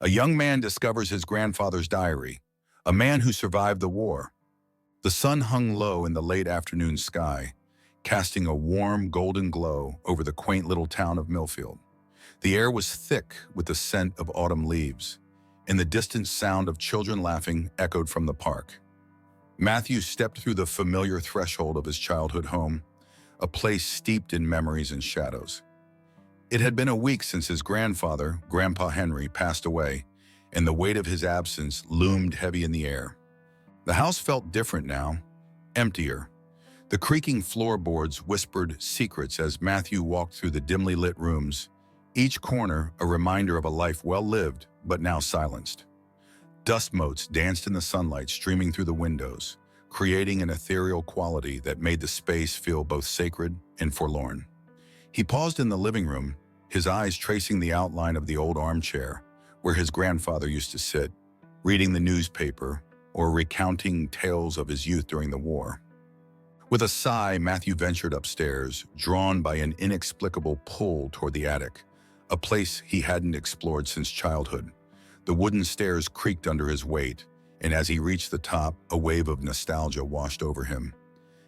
A young man discovers his grandfather's diary, a man who survived the war. The sun hung low in the late afternoon sky, casting a warm golden glow over the quaint little town of Millfield. The air was thick with the scent of autumn leaves, and the distant sound of children laughing echoed from the park. Matthew stepped through the familiar threshold of his childhood home, a place steeped in memories and shadows. It had been a week since his grandfather, Grandpa Henry, passed away, and the weight of his absence loomed heavy in the air. The house felt different now, emptier. The creaking floorboards whispered secrets as Matthew walked through the dimly lit rooms, each corner a reminder of a life well lived but now silenced. Dust motes danced in the sunlight streaming through the windows, creating an ethereal quality that made the space feel both sacred and forlorn. He paused in the living room, his eyes tracing the outline of the old armchair where his grandfather used to sit, reading the newspaper or recounting tales of his youth during the war. With a sigh, Matthew ventured upstairs, drawn by an inexplicable pull toward the attic, a place he hadn't explored since childhood. The wooden stairs creaked under his weight, and as he reached the top, a wave of nostalgia washed over him.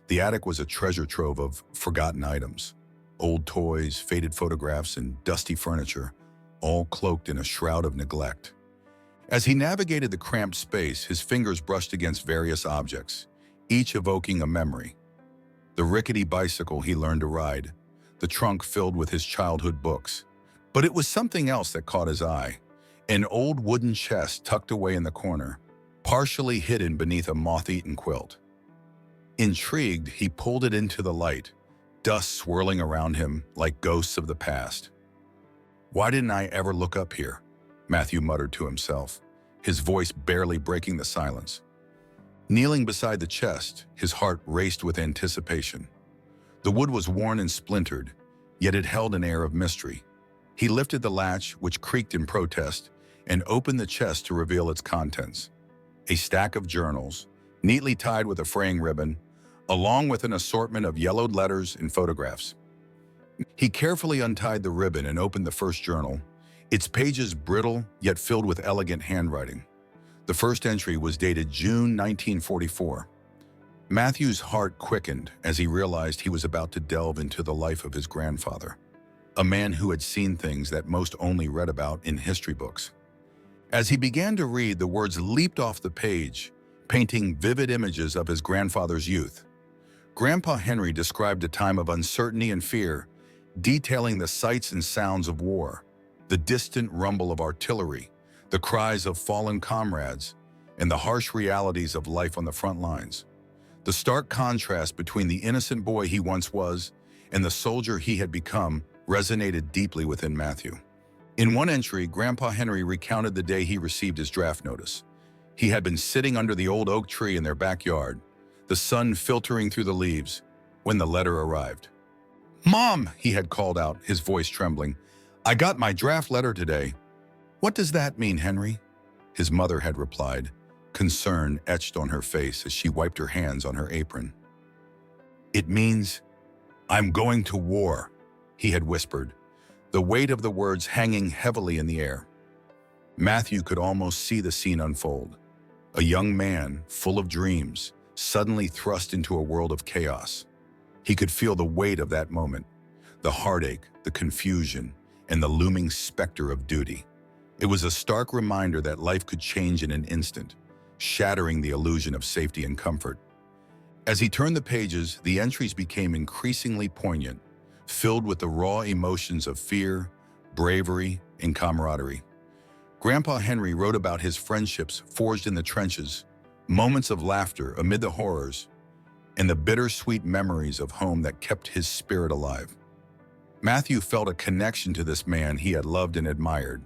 The attic was a treasure trove of forgotten items, old toys, faded photographs, and dusty furniture, all cloaked in a shroud of neglect. As he navigated the cramped space, his fingers brushed against various objects, each evoking a memory. The rickety bicycle he learned to ride, the trunk filled with his childhood books. But it was something else that caught his eye, an old wooden chest tucked away in the corner, partially hidden beneath a moth-eaten quilt. Intrigued, he pulled it into the light, dust swirling around him like ghosts of the past. "Why didn't I ever look up here?" Matthew muttered to himself, his voice barely breaking the silence. Kneeling beside the chest, his heart raced with anticipation. The wood was worn and splintered, yet it held an air of mystery. He lifted the latch, which creaked in protest, and opened the chest to reveal its contents. A stack of journals, neatly tied with a fraying ribbon, along with an assortment of yellowed letters and photographs. He carefully untied the ribbon and opened the first journal, its pages brittle yet filled with elegant handwriting. The first entry was dated June 1944. Matthew's heart quickened as he realized he was about to delve into the life of his grandfather, a man who had seen things that most only read about in history books. As he began to read, the words leaped off the page, painting vivid images of his grandfather's youth. Grandpa Henry described a time of uncertainty and fear, detailing the sights and sounds of war, the distant rumble of artillery, the cries of fallen comrades, and the harsh realities of life on the front lines. The stark contrast between the innocent boy he once was and the soldier he had become resonated deeply within Matthew. In one entry, Grandpa Henry recounted the day he received his draft notice. He had been sitting under the old oak tree in their backyard, the sun filtering through the leaves, when the letter arrived. "Mom," he had called out, his voice trembling, "I got my draft letter today." "What does that mean, Henry?" his mother had replied, concern etched on her face as she wiped her hands on her apron. "It means I'm going to war," he had whispered, the weight of the words hanging heavily in the air. Matthew could almost see the scene unfold. A young man, full of dreams, suddenly thrust into a world of chaos. He could feel the weight of that moment, the heartache, the confusion, and the looming specter of duty. It was a stark reminder that life could change in an instant, shattering the illusion of safety and comfort. As he turned the pages, the entries became increasingly poignant, filled with the raw emotions of fear, bravery, and camaraderie. Grandpa Henry wrote about his friendships forged in the trenches, moments of laughter amid the horrors, and the bittersweet memories of home that kept his spirit alive. Matthew felt a connection to this man he had loved and admired,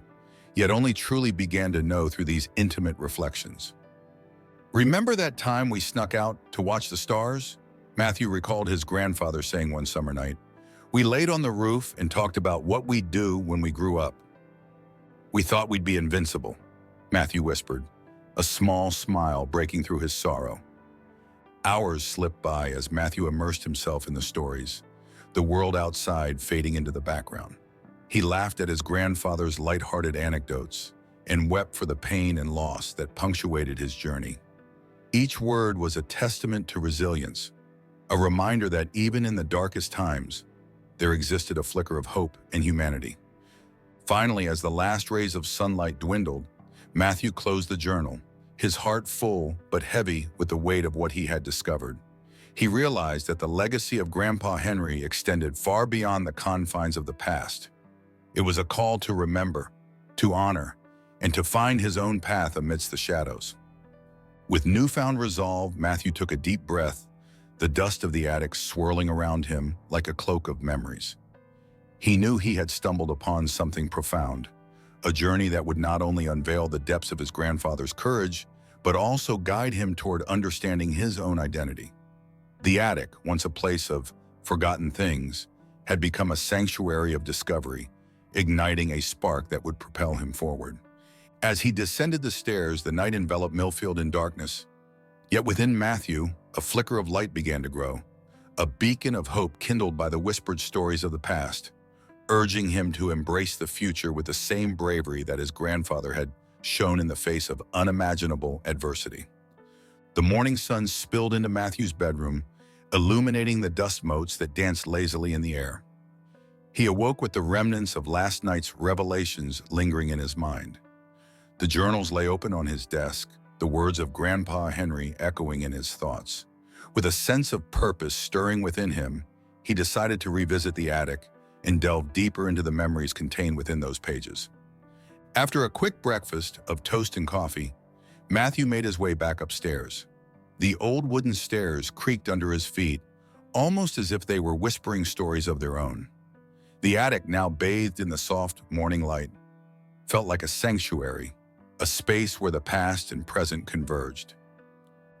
yet only truly began to know through these intimate reflections. "Remember that time we snuck out to watch the stars?" Matthew recalled his grandfather saying one summer night. "We laid on the roof and talked about what we'd do when we grew up. We thought we'd be invincible," Matthew whispered, a small smile breaking through his sorrow. Hours slipped by as Matthew immersed himself in the stories, the world outside fading into the background. He laughed at his grandfather's lighthearted anecdotes, and wept for the pain and loss that punctuated his journey. Each word was a testament to resilience, a reminder that even in the darkest times, there existed a flicker of hope and humanity. Finally, as the last rays of sunlight dwindled, Matthew closed the journal, his heart full but heavy with the weight of what he had discovered. He realized that the legacy of Grandpa Henry extended far beyond the confines of the past. It was a call to remember, to honor, and to find his own path amidst the shadows. With newfound resolve, Matthew took a deep breath, the dust of the attic swirling around him like a cloak of memories. He knew he had stumbled upon something profound, a journey that would not only unveil the depths of his grandfather's courage, but also guide him toward understanding his own identity. The attic, once a place of forgotten things, had become a sanctuary of discovery, igniting a spark that would propel him forward. As he descended the stairs, the night enveloped Millfield in darkness. Yet within Matthew, a flicker of light began to grow, a beacon of hope kindled by the whispered stories of the past, urging him to embrace the future with the same bravery that his grandfather had shown in the face of unimaginable adversity. The morning sun spilled into Matthew's bedroom, illuminating the dust motes that danced lazily in the air. He awoke with the remnants of last night's revelations lingering in his mind. The journals lay open on his desk, the words of Grandpa Henry echoing in his thoughts. With a sense of purpose stirring within him, he decided to revisit the attic and delve deeper into the memories contained within those pages. After a quick breakfast of toast and coffee, Matthew made his way back upstairs. The old wooden stairs creaked under his feet, almost as if they were whispering stories of their own. The attic, now bathed in the soft morning light, felt like a sanctuary, a space where the past and present converged.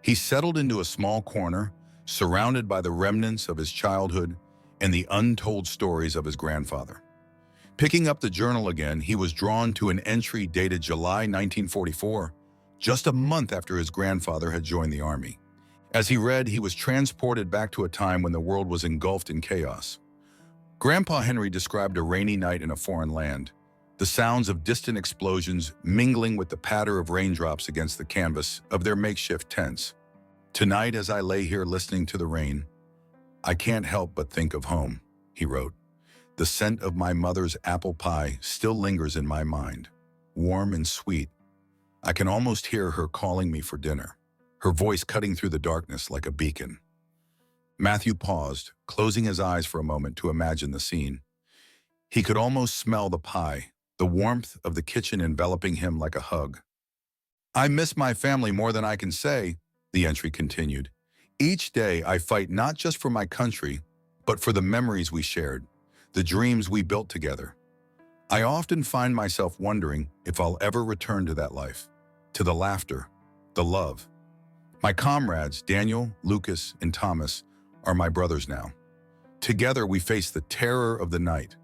He settled into a small corner, surrounded by the remnants of his childhood and the untold stories of his grandfather. Picking up the journal again, he was drawn to an entry dated July 1944, just a month after his grandfather had joined the army. As he read, he was transported back to a time when the world was engulfed in chaos. Grandpa Henry described a rainy night in a foreign land, the sounds of distant explosions mingling with the patter of raindrops against the canvas of their makeshift tents. "Tonight, as I lay here listening to the rain, I can't help but think of home," he wrote. "The scent of my mother's apple pie still lingers in my mind, warm and sweet. I can almost hear her calling me for dinner, her voice cutting through the darkness like a beacon." Matthew paused, closing his eyes for a moment to imagine the scene. He could almost smell the pie, the warmth of the kitchen enveloping him like a hug. "I miss my family more than I can say," the entry continued. "Each day I fight not just for my country, but for the memories we shared, the dreams we built together. I often find myself wondering if I'll ever return to that life, to the laughter, the love. My comrades, Daniel, Lucas, and Thomas, are my brothers now. Together we face the terror of the night,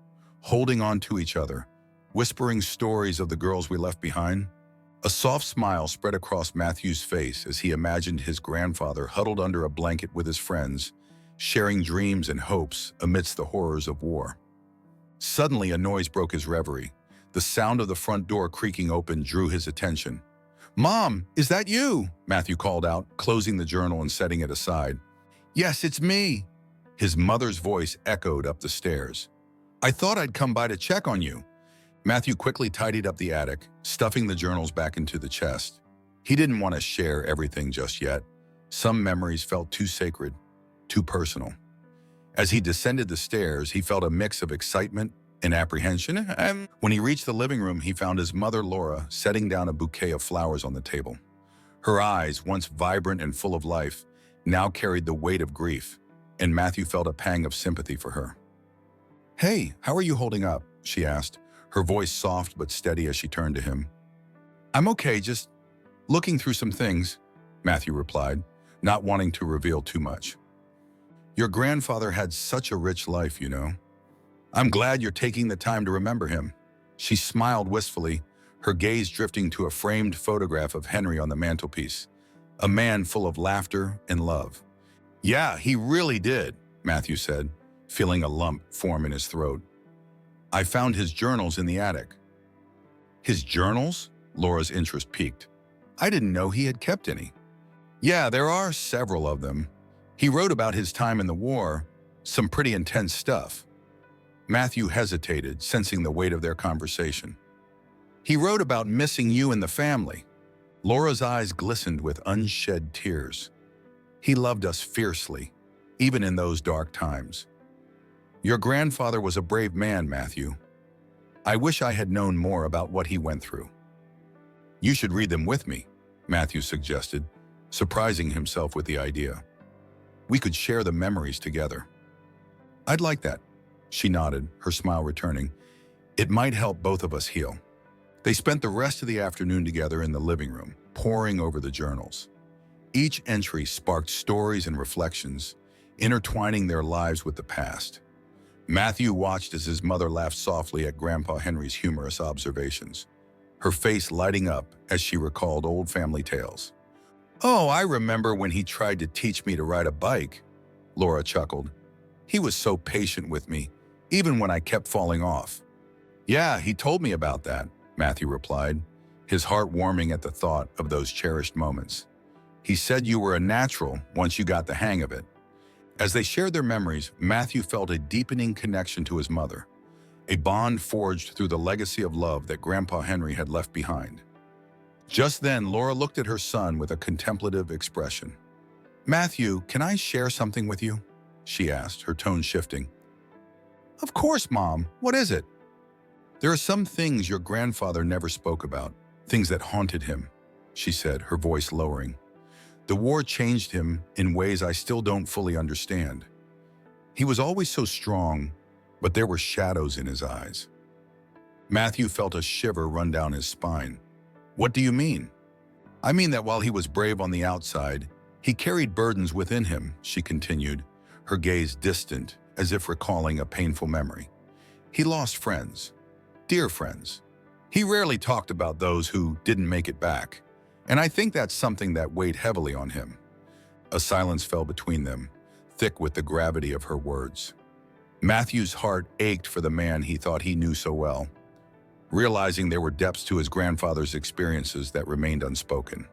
holding on to each other, whispering stories of the girls we left behind." A soft smile spread across Matthew's face as he imagined his grandfather huddled under a blanket with his friends, sharing dreams and hopes amidst the horrors of war. Suddenly, a noise broke his reverie. The sound of the front door creaking open drew his attention. "Mom, is that you?" Matthew called out, closing the journal and setting it aside. "Yes, it's me." His mother's voice echoed up the stairs. "I thought I'd come by to check on you." Matthew quickly tidied up the attic, stuffing the journals back into the chest. He didn't want to share everything just yet. Some memories felt too sacred, too personal. As he descended the stairs, he felt a mix of excitement and apprehension. When he reached the living room, he found his mother, Laura, setting down a bouquet of flowers on the table. Her eyes, once vibrant and full of life, now carried the weight of grief, and Matthew felt a pang of sympathy for her. "Hey, how are you holding up?" she asked, her voice soft but steady as she turned to him. "I'm okay, just looking through some things," Matthew replied, not wanting to reveal too much. "Your grandfather had such a rich life, you know. I'm glad you're taking the time to remember him." She smiled wistfully, her gaze drifting to a framed photograph of Henry on the mantelpiece, a man full of laughter and love. "Yeah, he really did," Matthew said, feeling a lump form in his throat. "I found his journals in the attic." "His journals?" Laura's interest piqued. I didn't know he had kept any. Yeah, there are several of them. He wrote about his time in the war, some pretty intense stuff. Matthew hesitated, sensing the weight of their conversation. He wrote about missing you and the family. Laura's eyes glistened with unshed tears. He loved us fiercely, even in those dark times. Your grandfather was a brave man, Matthew. I wish I had known more about what he went through. You should read them with me, Matthew suggested, surprising himself with the idea. We could share the memories together. I'd like that, she nodded, her smile returning. It might help both of us heal. They spent the rest of the afternoon together in the living room, poring over the journals. Each entry sparked stories and reflections, intertwining their lives with the past. Matthew watched as his mother laughed softly at Grandpa Henry's humorous observations, her face lighting up as she recalled old family tales. Oh, I remember when he tried to teach me to ride a bike, Laura chuckled. He was so patient with me, even when I kept falling off. Yeah, he told me about that, Matthew replied, his heart warming at the thought of those cherished moments. He said you were a natural once you got the hang of it. As they shared their memories, Matthew felt a deepening connection to his mother, a bond forged through the legacy of love that Grandpa Henry had left behind. Just then, Laura looked at her son with a contemplative expression. Matthew, can I share something with you? She asked, her tone shifting. Of course, Mom. What is it? There are some things your grandfather never spoke about, things that haunted him, she said, her voice lowering. The war changed him in ways I still don't fully understand. He was always so strong, but there were shadows in his eyes. Matthew felt a shiver run down his spine. What do you mean? I mean that while he was brave on the outside, he carried burdens within him, she continued, her gaze distant, as if recalling a painful memory. He lost friends, dear friends. He rarely talked about those who didn't make it back, and I think that's something that weighed heavily on him. A silence fell between them, thick with the gravity of her words. Matthew's heart ached for the man he thought he knew so well, realizing there were depths to his grandfather's experiences that remained unspoken.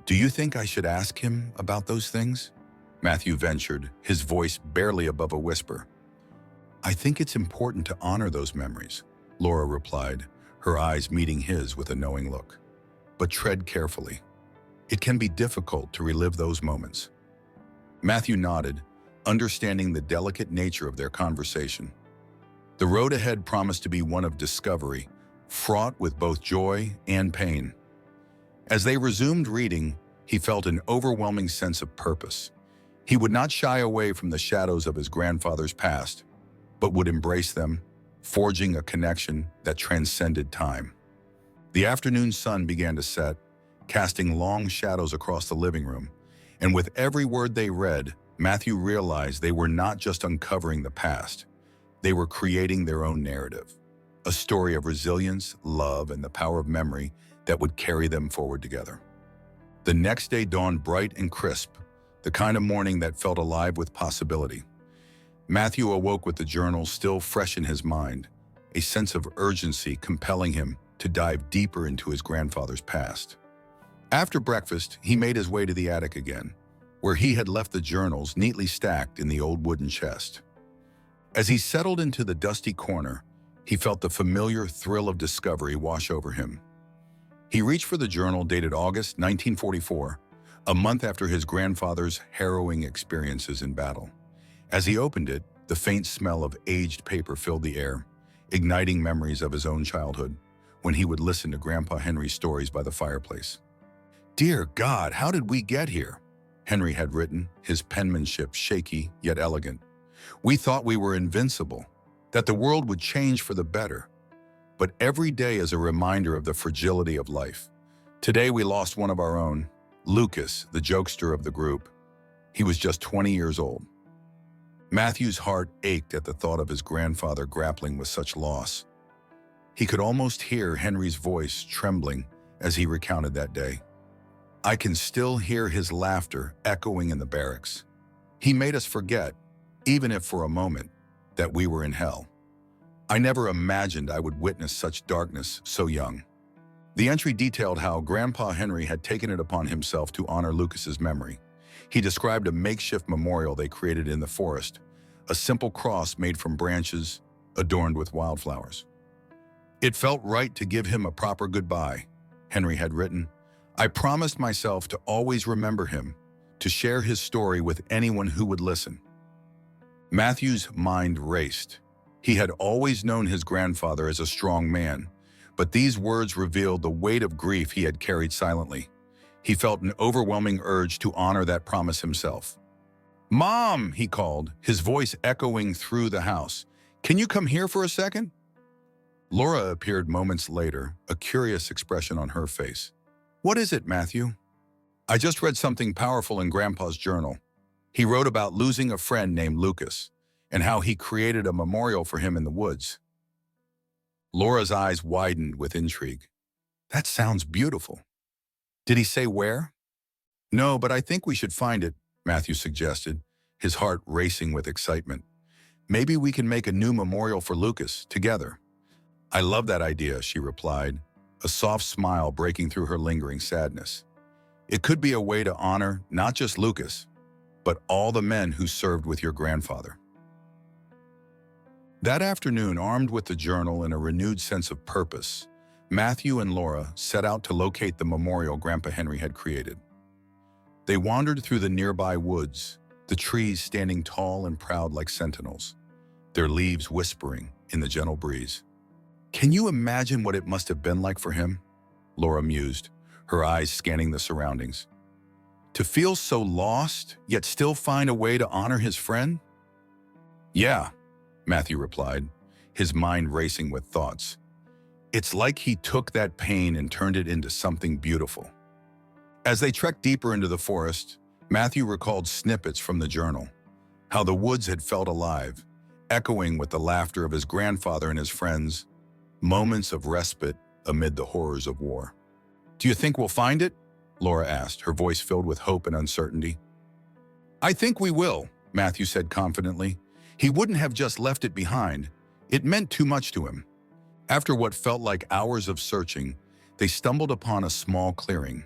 Do you think I should ask him about those things? Matthew ventured, his voice barely above a whisper. I think it's important to honor those memories, Laura replied, her eyes meeting his with a knowing look. But tread carefully. It can be difficult to relive those moments. Matthew nodded, understanding the delicate nature of their conversation. The road ahead promised to be one of discovery, fraught with both joy and pain. As they resumed reading, he felt an overwhelming sense of purpose. He would not shy away from the shadows of his grandfather's past, but would embrace them, forging a connection that transcended time. The afternoon sun began to set, casting long shadows across the living room, and with every word they read, Matthew realized they were not just uncovering the past, they were creating their own narrative, a story of resilience, love, and the power of memory that would carry them forward together. The next day dawned bright and crisp, the kind of morning that felt alive with possibility. Matthew awoke with the journal still fresh in his mind, a sense of urgency compelling him to dive deeper into his grandfather's past. After breakfast, he made his way to the attic again, where he had left the journals neatly stacked in the old wooden chest. As he settled into the dusty corner, he felt the familiar thrill of discovery wash over him. He reached for the journal dated August 1944, a month after his grandfather's harrowing experiences in battle. As he opened it, the faint smell of aged paper filled the air, igniting memories of his own childhood, when he would listen to Grandpa Henry's stories by the fireplace. Dear God, how did we get here? Henry had written, his penmanship shaky yet elegant. We thought we were invincible, that the world would change for the better. But every day is a reminder of the fragility of life. Today we lost one of our own, Lucas, the jokester of the group. He was just 20 years old. Matthew's heart ached at the thought of his grandfather grappling with such loss. He could almost hear Henry's voice trembling as he recounted that day. I can still hear his laughter echoing in the barracks. He made us forget, even if for a moment, that we were in hell. I never imagined I would witness such darkness so young. The entry detailed how Grandpa Henry had taken it upon himself to honor Lucas's memory. He described a makeshift memorial they created in the forest, a simple cross made from branches adorned with wildflowers. It felt right to give him a proper goodbye, Henry had written. I promised myself to always remember him, to share his story with anyone who would listen. Matthew's mind raced. He had always known his grandfather as a strong man, but these words revealed the weight of grief he had carried silently. He felt an overwhelming urge to honor that promise himself. "Mom," he called, his voice echoing through the house. "Can you come here for a second?" Laura appeared moments later, a curious expression on her face. "What is it, Matthew?" "I just read something powerful in Grandpa's journal. He wrote about losing a friend named Lucas and how he created a memorial for him in the woods." Laura's eyes widened with intrigue. "That sounds beautiful. Did he say where?" "No, but I think we should find it," Matthew suggested, his heart racing with excitement. "Maybe we can make a new memorial for Lucas together." "I love that idea," she replied, a soft smile breaking through her lingering sadness. "It could be a way to honor not just Lucas, but all the men who served with your grandfather." That afternoon, armed with the journal and a renewed sense of purpose, Matthew and Laura set out to locate the memorial Grandpa Henry had created. They wandered through the nearby woods, the trees standing tall and proud like sentinels, their leaves whispering in the gentle breeze. "Can you imagine what it must have been like for him?" Laura mused, her eyes scanning the surroundings. "To feel so lost, yet still find a way to honor his friend?" "Yeah," Matthew replied, his mind racing with thoughts. "It's like he took that pain and turned it into something beautiful." As they trekked deeper into the forest, Matthew recalled snippets from the journal, how the woods had felt alive, echoing with the laughter of his grandfather and his friends, moments of respite amid the horrors of war. "Do you think we'll find it?" Laura asked, her voice filled with hope and uncertainty. "I think we will," Matthew said confidently. He wouldn't have just left it behind. It meant too much to him. After what felt like hours of searching, they stumbled upon a small clearing.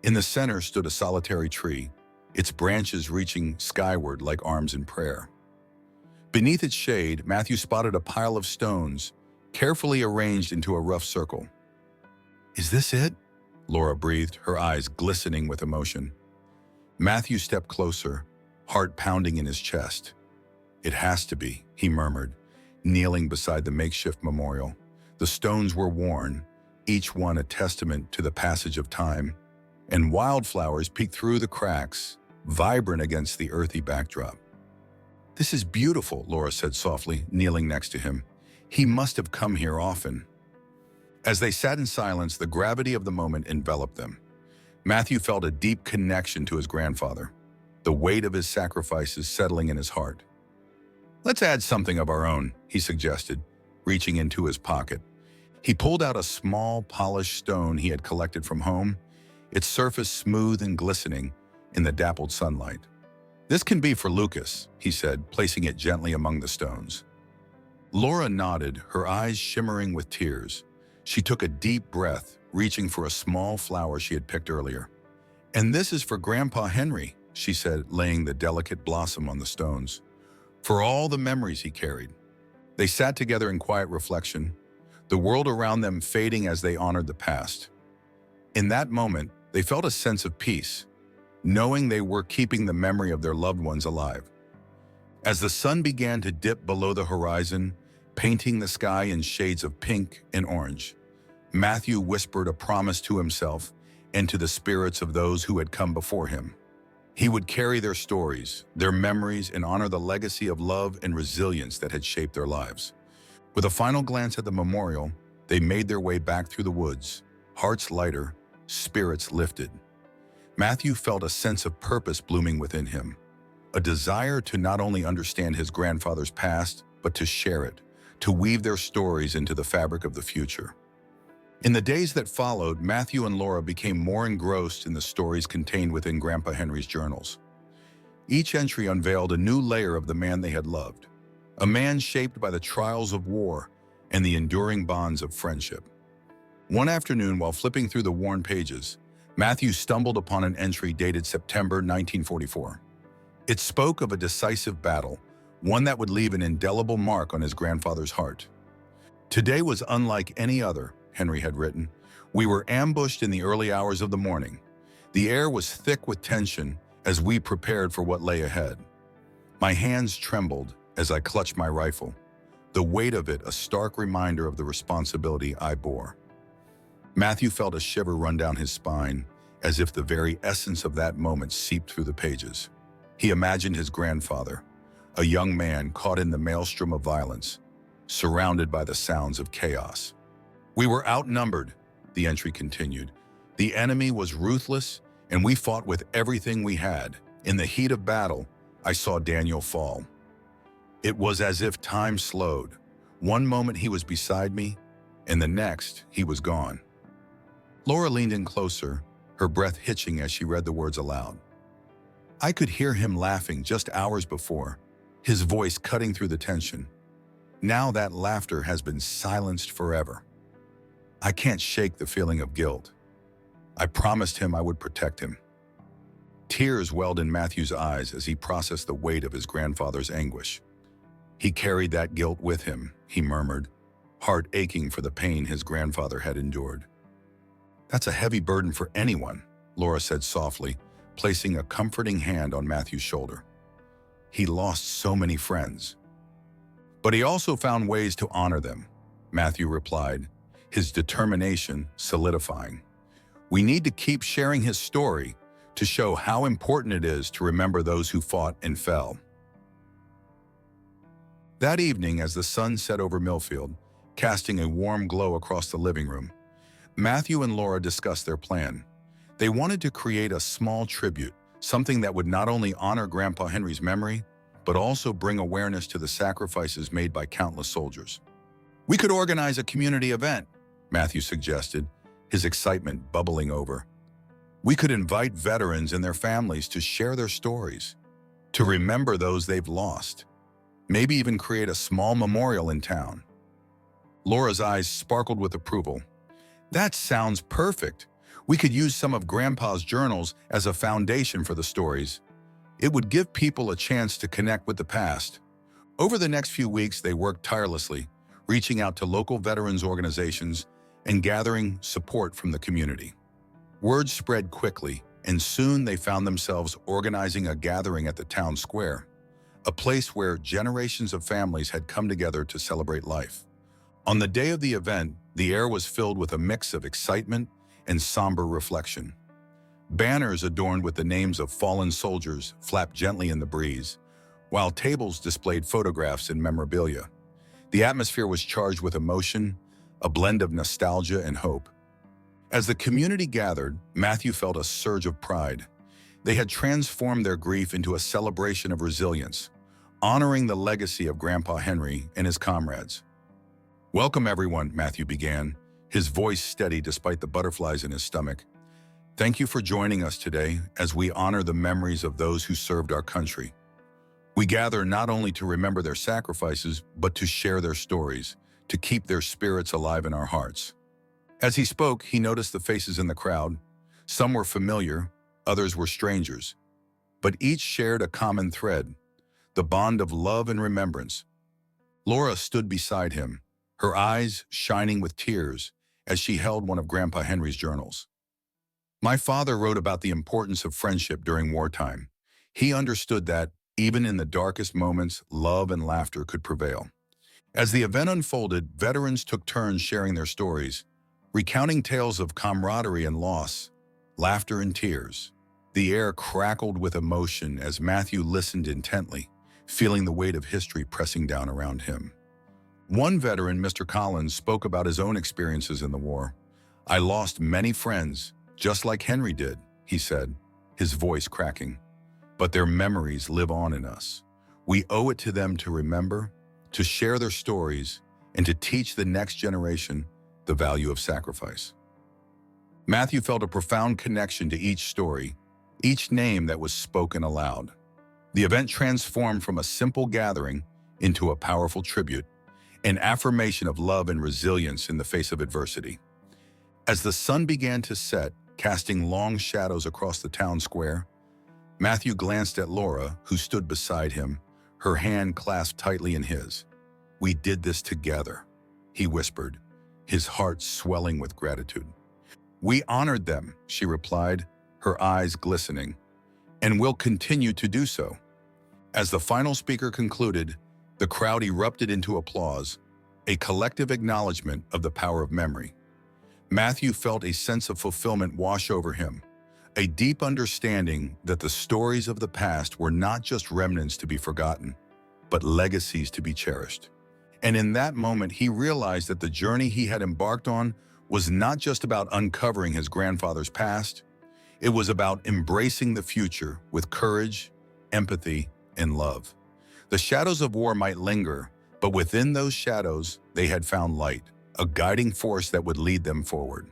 In the center stood a solitary tree, its branches reaching skyward like arms in prayer. Beneath its shade, Matthew spotted a pile of stones, carefully arranged into a rough circle. "Is this it?" Laura breathed, her eyes glistening with emotion. Matthew stepped closer, heart pounding in his chest. "It has to be," he murmured, kneeling beside the makeshift memorial. The stones were worn, each one a testament to the passage of time, and wildflowers peeked through the cracks, vibrant against the earthy backdrop. "This is beautiful," Laura said softly, kneeling next to him. "He must have come here often." As they sat in silence, the gravity of the moment enveloped them. Matthew felt a deep connection to his grandfather, the weight of his sacrifices settling in his heart. "Let's add something of our own," he suggested, reaching into his pocket. He pulled out a small, polished stone he had collected from home, its surface smooth and glistening in the dappled sunlight. "This can be for Lucas," he said, placing it gently among the stones. Laura nodded, her eyes shimmering with tears. She took a deep breath, reaching for a small flower she had picked earlier. "And this is for Grandpa Henry," she said, laying the delicate blossom on the stones. "For all the memories he carried." They sat together in quiet reflection, the world around them fading as they honored the past. In that moment, they felt a sense of peace, knowing they were keeping the memory of their loved ones alive. As the sun began to dip below the horizon, painting the sky in shades of pink and orange, Matthew whispered a promise to himself and to the spirits of those who had come before him. He would carry their stories, their memories, and honor the legacy of love and resilience that had shaped their lives. With a final glance at the memorial, they made their way back through the woods, hearts lighter, spirits lifted. Matthew felt a sense of purpose blooming within him, a desire to not only understand his grandfather's past, but to share it, to weave their stories into the fabric of the future. In the days that followed, Matthew and Laura became more engrossed in the stories contained within Grandpa Henry's journals. Each entry unveiled a new layer of the man they had loved, a man shaped by the trials of war and the enduring bonds of friendship. One afternoon, while flipping through the worn pages, Matthew stumbled upon an entry dated September 1944. It spoke of a decisive battle, one that would leave an indelible mark on his grandfather's heart. "Today was unlike any other," Henry had written. "We were ambushed in the early hours of the morning. The air was thick with tension as we prepared for what lay ahead. My hands trembled as I clutched my rifle, the weight of it a stark reminder of the responsibility I bore." Matthew felt a shiver run down his spine, as if the very essence of that moment seeped through the pages. He imagined his grandfather, a young man caught in the maelstrom of violence, surrounded by the sounds of chaos. "We were outnumbered," the entry continued. "The enemy was ruthless, and we fought with everything we had. In the heat of battle, I saw Daniel fall. It was as if time slowed. One moment he was beside me, and the next he was gone." Laura leaned in closer, her breath hitching as she read the words aloud. "I could hear him laughing just hours before, his voice cutting through the tension. Now that laughter has been silenced forever. I can't shake the feeling of guilt. I promised him I would protect him." Tears welled in Matthew's eyes as he processed the weight of his grandfather's anguish. He carried that guilt with him, he murmured, heart aching for the pain his grandfather had endured. "That's a heavy burden for anyone," Laura said softly, placing a comforting hand on Matthew's shoulder. "He lost so many friends." "But he also found ways to honor them," Matthew replied, his determination solidifying. "We need to keep sharing his story to show how important it is to remember those who fought and fell." That evening, as the sun set over Millfield, casting a warm glow across the living room, Matthew and Laura discussed their plan. They wanted to create a small tribute, something that would not only honor Grandpa Henry's memory, but also bring awareness to the sacrifices made by countless soldiers. "We could organize a community event," Matthew suggested, his excitement bubbling over. "We could invite veterans and their families to share their stories, to remember those they've lost. Maybe even create a small memorial in town." Laura's eyes sparkled with approval. "That sounds perfect. We could use some of Grandpa's journals as a foundation for the stories. It would give people a chance to connect with the past." Over the next few weeks, they worked tirelessly, reaching out to local veterans organizations and gathering support from the community. Word spread quickly, and soon they found themselves organizing a gathering at the town square, a place where generations of families had come together to celebrate life. On the day of the event, the air was filled with a mix of excitement and somber reflection. Banners adorned with the names of fallen soldiers flapped gently in the breeze, while tables displayed photographs and memorabilia. The atmosphere was charged with emotion, a blend of nostalgia and hope. As the community gathered, Matthew felt a surge of pride. They had transformed their grief into a celebration of resilience, honoring the legacy of Grandpa Henry and his comrades. "Welcome, everyone," Matthew began, his voice steady despite the butterflies in his stomach. "Thank you for joining us today as we honor the memories of those who served our country. We gather not only to remember their sacrifices, but to share their stories, to keep their spirits alive in our hearts." As he spoke, he noticed the faces in the crowd. Some were familiar, others were strangers, but each shared a common thread, the bond of love and remembrance. Laura stood beside him, her eyes shining with tears as she held one of Grandpa Henry's journals. "My father wrote about the importance of friendship during wartime. He understood that, even in the darkest moments, love and laughter could prevail." As the event unfolded, veterans took turns sharing their stories, recounting tales of camaraderie and loss, laughter and tears. The air crackled with emotion as Matthew listened intently, feeling the weight of history pressing down around him. One veteran, Mr. Collins, spoke about his own experiences in the war. "I lost many friends, just like Henry did," he said, his voice cracking. "But their memories live on in us. We owe it to them to remember, to share their stories, and to teach the next generation the value of sacrifice." Matthew felt a profound connection to each story, each name that was spoken aloud. The event transformed from a simple gathering into a powerful tribute, an affirmation of love and resilience in the face of adversity. As the sun began to set, casting long shadows across the town square, Matthew glanced at Laura, who stood beside him, her hand clasped tightly in his. "We did this together," he whispered, his heart swelling with gratitude. "We honored them," she replied, her eyes glistening, "and will continue to do so." As the final speaker concluded, the crowd erupted into applause, a collective acknowledgement of the power of memory. Matthew felt a sense of fulfillment wash over him, a deep understanding that the stories of the past were not just remnants to be forgotten, but legacies to be cherished. And in that moment, he realized that the journey he had embarked on was not just about uncovering his grandfather's past, it was about embracing the future with courage, empathy, and love. The shadows of war might linger, but within those shadows, they had found light, a guiding force that would lead them forward.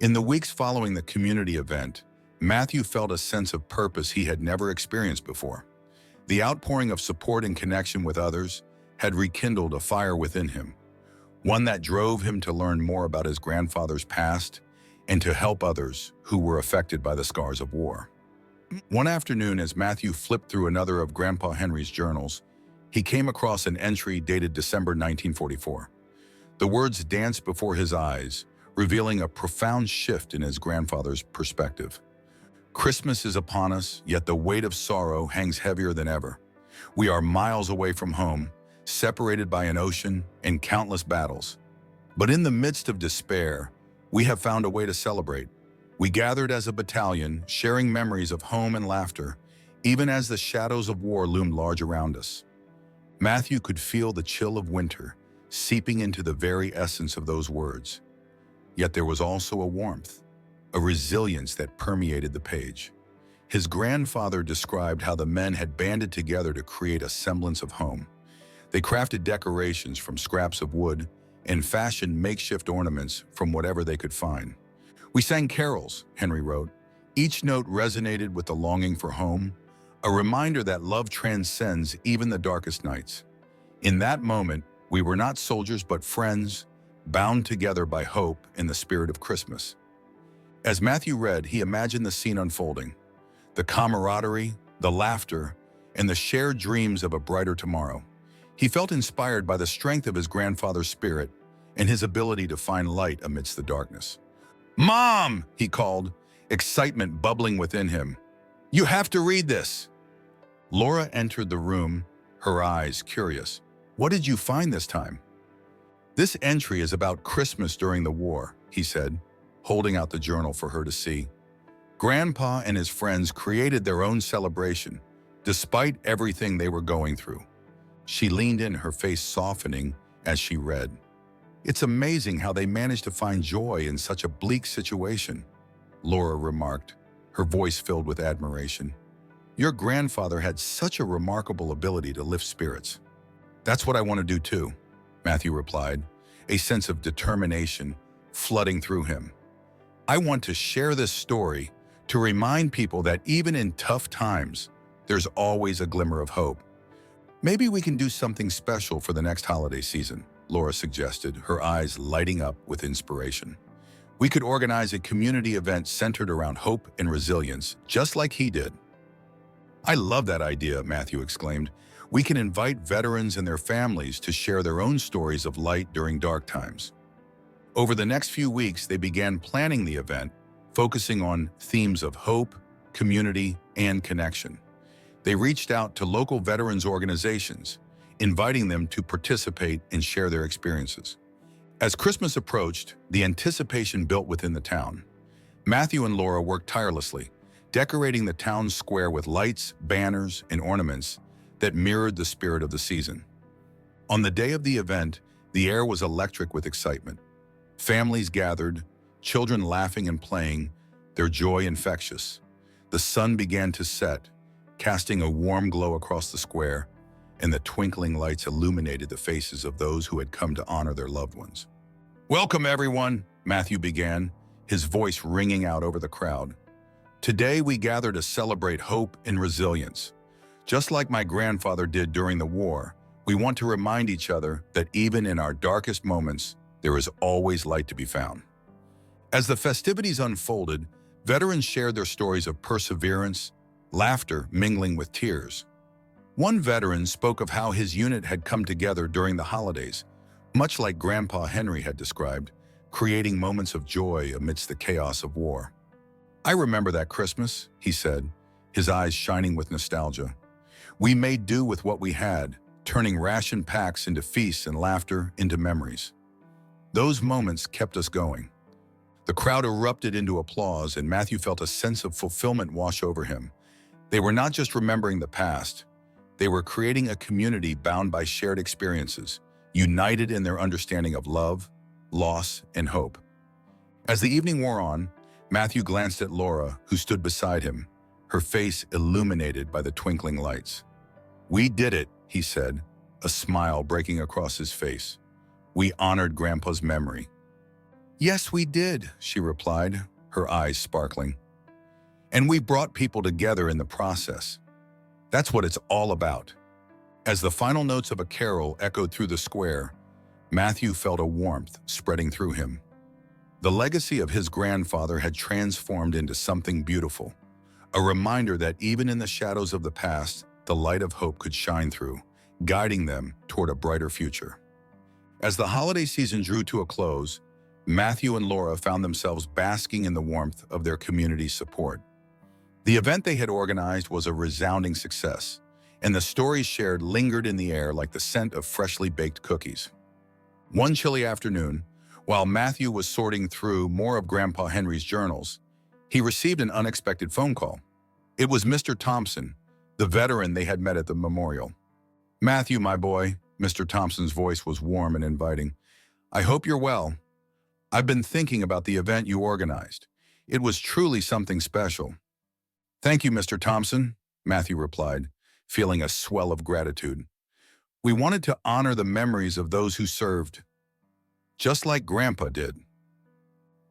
In the weeks following the community event, Matthew felt a sense of purpose he had never experienced before. The outpouring of support and connection with others had rekindled a fire within him, one that drove him to learn more about his grandfather's past and to help others who were affected by the scars of war. One afternoon, as Matthew flipped through another of Grandpa Henry's journals, he came across an entry dated December 1944. The words danced before his eyes, revealing a profound shift in his grandfather's perspective. "Christmas is upon us, yet the weight of sorrow hangs heavier than ever. We are miles away from home, separated by an ocean and countless battles. But in the midst of despair, we have found a way to celebrate. We gathered as a battalion, sharing memories of home and laughter, even as the shadows of war loomed large around us." Matthew could feel the chill of winter seeping into the very essence of those words. Yet there was also a warmth, a resilience that permeated the page. His grandfather described how the men had banded together to create a semblance of home. They crafted decorations from scraps of wood and fashioned makeshift ornaments from whatever they could find. "We sang carols," Henry wrote. "Each note resonated with the longing for home, a reminder that love transcends even the darkest nights. In that moment, we were not soldiers but friends, bound together by hope in the spirit of Christmas." As Matthew read, he imagined the scene unfolding, the camaraderie, the laughter, and the shared dreams of a brighter tomorrow. He felt inspired by the strength of his grandfather's spirit and his ability to find light amidst the darkness. "Mom!" he called, excitement bubbling within him. "You have to read this." Laura entered the room, her eyes curious. "What did you find this time?" "This entry is about Christmas during the war," he said, holding out the journal for her to see. Grandpa and his friends created their own celebration, despite everything they were going through. She leaned in, her face softening as she read. "It's amazing how they managed to find joy in such a bleak situation," Laura remarked, her voice filled with admiration. "Your grandfather had such a remarkable ability to lift spirits." "That's what I want to do too," Matthew replied, a sense of determination flooding through him. "I want to share this story to remind people that even in tough times, there's always a glimmer of hope." "Maybe we can do something special for the next holiday season," Laura suggested, her eyes lighting up with inspiration. "We could organize a community event centered around hope and resilience, just like he did." "I love that idea," Matthew exclaimed. "We can invite veterans and their families to share their own stories of light during dark times." Over the next few weeks, they began planning the event, focusing on themes of hope, community, and connection. They reached out to local veterans organizations, inviting them to participate and share their experiences. As Christmas approached, the anticipation built within the town. Matthew and Laura worked tirelessly, decorating the town square with lights, banners, and ornaments that mirrored the spirit of the season. On the day of the event, the air was electric with excitement. Families gathered, children laughing and playing, their joy infectious. The sun began to set, casting a warm glow across the square, and the twinkling lights illuminated the faces of those who had come to honor their loved ones. "Welcome, everyone," Matthew began, his voice ringing out over the crowd. "Today we gather to celebrate hope and resilience. Just like my grandfather did during the war, we want to remind each other that even in our darkest moments, there is always light to be found." As the festivities unfolded, veterans shared their stories of perseverance, laughter mingling with tears. One veteran spoke of how his unit had come together during the holidays, much like Grandpa Henry had described, creating moments of joy amidst the chaos of war. "I remember that Christmas," he said, his eyes shining with nostalgia. "We made do with what we had, turning ration packs into feasts and laughter into memories. Those moments kept us going." The crowd erupted into applause, and Matthew felt a sense of fulfillment wash over him. They were not just remembering the past, they were creating a community bound by shared experiences, united in their understanding of love, loss, and hope. As the evening wore on, Matthew glanced at Laura, who stood beside him, her face illuminated by the twinkling lights. "We did it," he said, a smile breaking across his face. "We honored Grandpa's memory." "Yes, we did," she replied, her eyes sparkling. "And we brought people together in the process. That's what it's all about." As the final notes of a carol echoed through the square, Matthew felt a warmth spreading through him. The legacy of his grandfather had transformed into something beautiful, a reminder that even in the shadows of the past, the light of hope could shine through, guiding them toward a brighter future. As the holiday season drew to a close, Matthew and Laura found themselves basking in the warmth of their community's support. The event they had organized was a resounding success, and the stories shared lingered in the air like the scent of freshly baked cookies. One chilly afternoon, while Matthew was sorting through more of Grandpa Henry's journals, he received an unexpected phone call. It was Mr. Thompson, the veteran they had met at the memorial. "Matthew, my boy," Mr. Thompson's voice was warm and inviting. "I hope you're well. I've been thinking about the event you organized. It was truly something special." "Thank you, Mr. Thompson," Matthew replied, feeling a swell of gratitude. "We wanted to honor the memories of those who served, just like Grandpa did."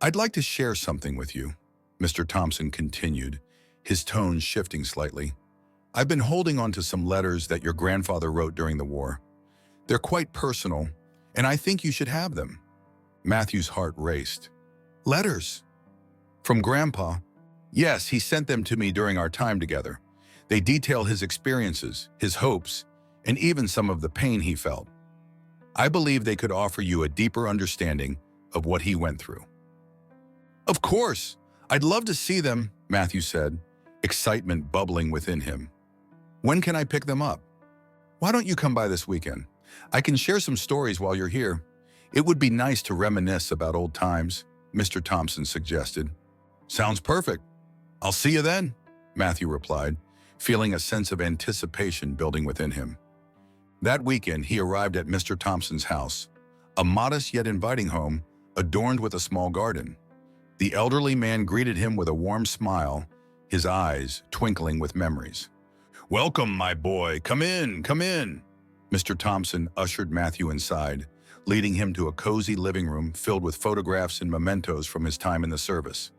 "I'd like to share something with you," Mr. Thompson continued, his tone shifting slightly. "I've been holding on to some letters that your grandfather wrote during the war. They're quite personal, and I think you should have them." Matthew's heart raced. "Letters? From Grandpa?" "Yes, he sent them to me during our time together. They detail his experiences, his hopes, and even some of the pain he felt. I believe they could offer you a deeper understanding of what he went through." "Of course! I'd love to see them," Matthew said, excitement bubbling within him. "When can I pick them up?" "Why don't you come by this weekend? I can share some stories while you're here. It would be nice to reminisce about old times," Mr. Thompson suggested. "Sounds perfect. I'll see you then," Matthew replied, feeling a sense of anticipation building within him. That weekend, he arrived at Mr. Thompson's house, a modest yet inviting home adorned with a small garden. The elderly man greeted him with a warm smile, his eyes twinkling with memories. "Welcome, my boy. Come in, come in." Mr. Thompson ushered Matthew inside, leading him to a cozy living room filled with photographs and mementos from his time in the service.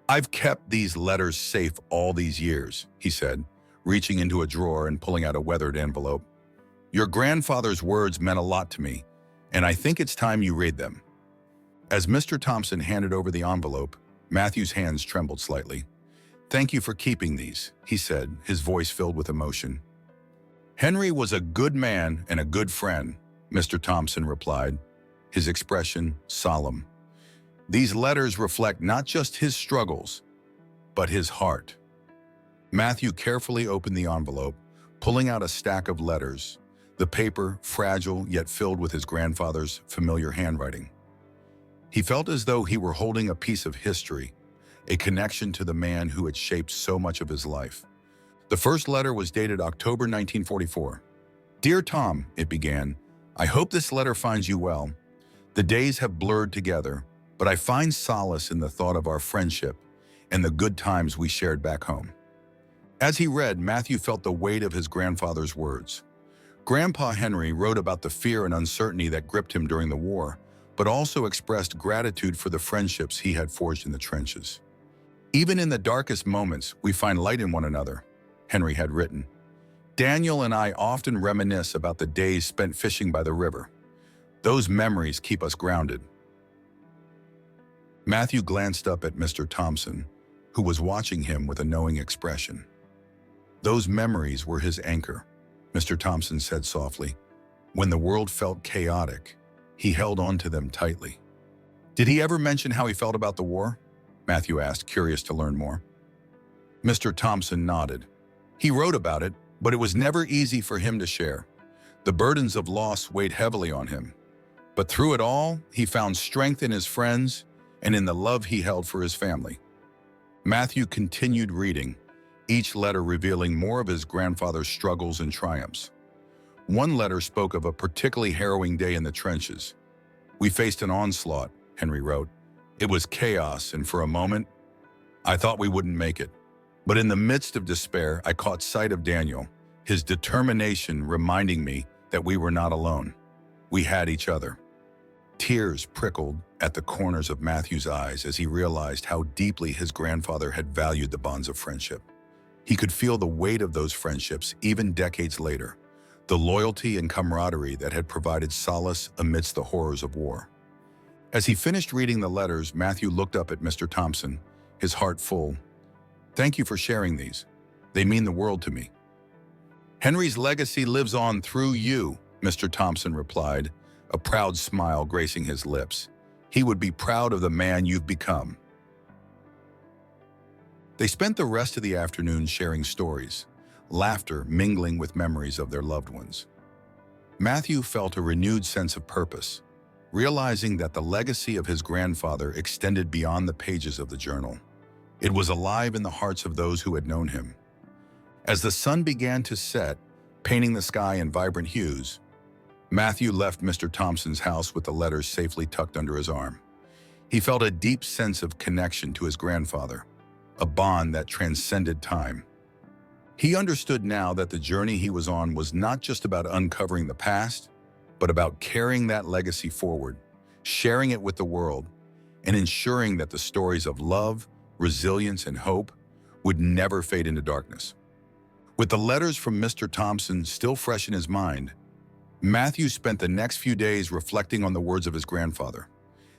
"I've kept these letters safe all these years," he said, reaching into a drawer and pulling out a weathered envelope. "Your grandfather's words meant a lot to me, and I think it's time you read them." As Mr. Thompson handed over the envelope, Matthew's hands trembled slightly. "Thank you for keeping these," he said, his voice filled with emotion. "Henry was a good man and a good friend," Mr. Thompson replied, his expression solemn. "These letters reflect not just his struggles, but his heart." Matthew carefully opened the envelope, pulling out a stack of letters, the paper fragile yet filled with his grandfather's familiar handwriting. He felt as though he were holding a piece of history, a connection to the man who had shaped so much of his life. The first letter was dated October 1944. "Dear Tom," it began, "I hope this letter finds you well. The days have blurred together, but I find solace in the thought of our friendship and the good times we shared back home." As he read, Matthew felt the weight of his grandfather's words. Grandpa Henry wrote about the fear and uncertainty that gripped him during the war, but also expressed gratitude for the friendships he had forged in the trenches. "Even in the darkest moments, we find light in one another," Henry had written. "Daniel and I often reminisce about the days spent fishing by the river. Those memories keep us grounded." Matthew glanced up at Mr. Thompson, who was watching him with a knowing expression. Those memories were his anchor, Mr. Thompson said softly. When the world felt chaotic, he held on to them tightly. Did he ever mention how he felt about the war? Matthew asked, curious to learn more. Mr. Thompson nodded. He wrote about it, but it was never easy for him to share. The burdens of loss weighed heavily on him. But through it all, he found strength in his friends and in the love he held for his family. Matthew continued reading, each letter revealing more of his grandfather's struggles and triumphs. One letter spoke of a particularly harrowing day in the trenches. "We faced an onslaught," Henry wrote. "It was chaos, and for a moment, I thought we wouldn't make it. But in the midst of despair, I caught sight of Daniel, his determination reminding me that we were not alone. We had each other." Tears prickled at the corners of Matthew's eyes as he realized how deeply his grandfather had valued the bonds of friendship. He could feel the weight of those friendships even decades later, the loyalty and camaraderie that had provided solace amidst the horrors of war. As he finished reading the letters, Matthew looked up at Mr. Thompson, his heart full. "Thank you for sharing these. They mean the world to me." "Henry's legacy lives on through you," Mr. Thompson replied, a proud smile gracing his lips. "He would be proud of the man you've become." They spent the rest of the afternoon sharing stories, laughter mingling with memories of their loved ones. Matthew felt a renewed sense of purpose, realizing that the legacy of his grandfather extended beyond the pages of the journal. It was alive in the hearts of those who had known him. As the sun began to set, painting the sky in vibrant hues, Matthew left Mr. Thompson's house with the letters safely tucked under his arm. He felt a deep sense of connection to his grandfather, a bond that transcended time. He understood now that the journey he was on was not just about uncovering the past, but about carrying that legacy forward, sharing it with the world, and ensuring that the stories of love, resilience, and hope would never fade into darkness. With the letters from Mr. Thompson still fresh in his mind, Matthew spent the next few days reflecting on the words of his grandfather.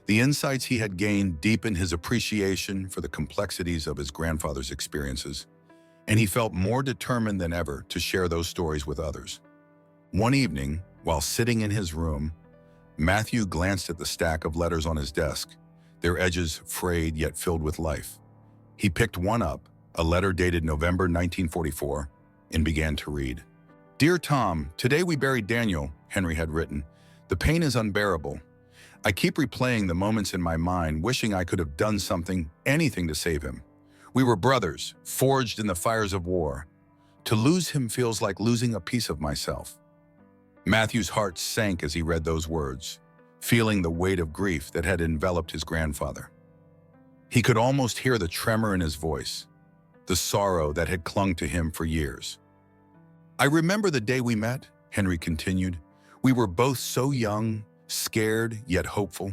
The insights he had gained deepened his appreciation for the complexities of his grandfather's experiences, and he felt more determined than ever to share those stories with others. One evening, while sitting in his room, Matthew glanced at the stack of letters on his desk, their edges frayed yet filled with life. He picked one up, a letter dated November 1944, and began to read. "Dear Tom, today we buried Daniel," Henry had written. "The pain is unbearable. I keep replaying the moments in my mind, wishing I could have done something, anything to save him. We were brothers, forged in the fires of war. To lose him feels like losing a piece of myself." Matthew's heart sank as he read those words, feeling the weight of grief that had enveloped his grandfather. He could almost hear the tremor in his voice, the sorrow that had clung to him for years. "I remember the day we met," Henry continued. "We were both so young, scared yet hopeful.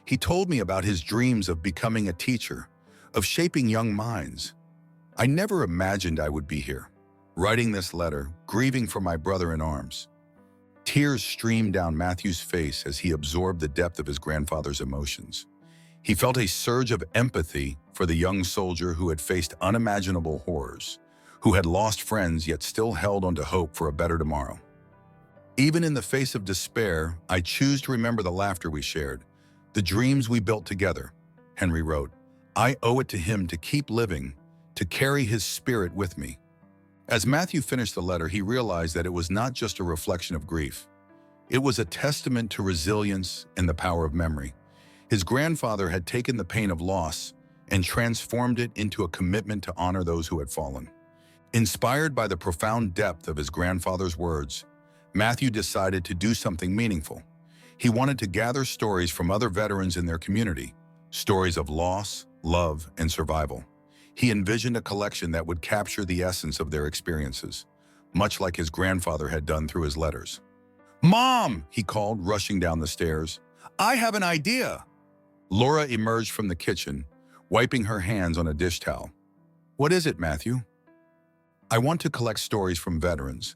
He told me about his dreams of becoming a teacher, of shaping young minds. I never imagined I would be here, writing this letter, grieving for my brother in arms." Tears streamed down Matthew's face as he absorbed the depth of his grandfather's emotions. He felt a surge of empathy for the young soldier who had faced unimaginable horrors, who had lost friends yet still held on to hope for a better tomorrow. "Even in the face of despair, I choose to remember the laughter we shared, the dreams we built together," Henry wrote. "I owe it to him to keep living, to carry his spirit with me." As Matthew finished the letter, he realized that it was not just a reflection of grief. It was a testament to resilience and the power of memory. His grandfather had taken the pain of loss and transformed it into a commitment to honor those who had fallen. Inspired by the profound depth of his grandfather's words, Matthew decided to do something meaningful. He wanted to gather stories from other veterans in their community, stories of loss, love, and survival. He envisioned a collection that would capture the essence of their experiences, much like his grandfather had done through his letters. "Mom!" he called, rushing down the stairs. "I have an idea!" Laura emerged from the kitchen, wiping her hands on a dish towel. "What is it, Matthew?" "I want to collect stories from veterans.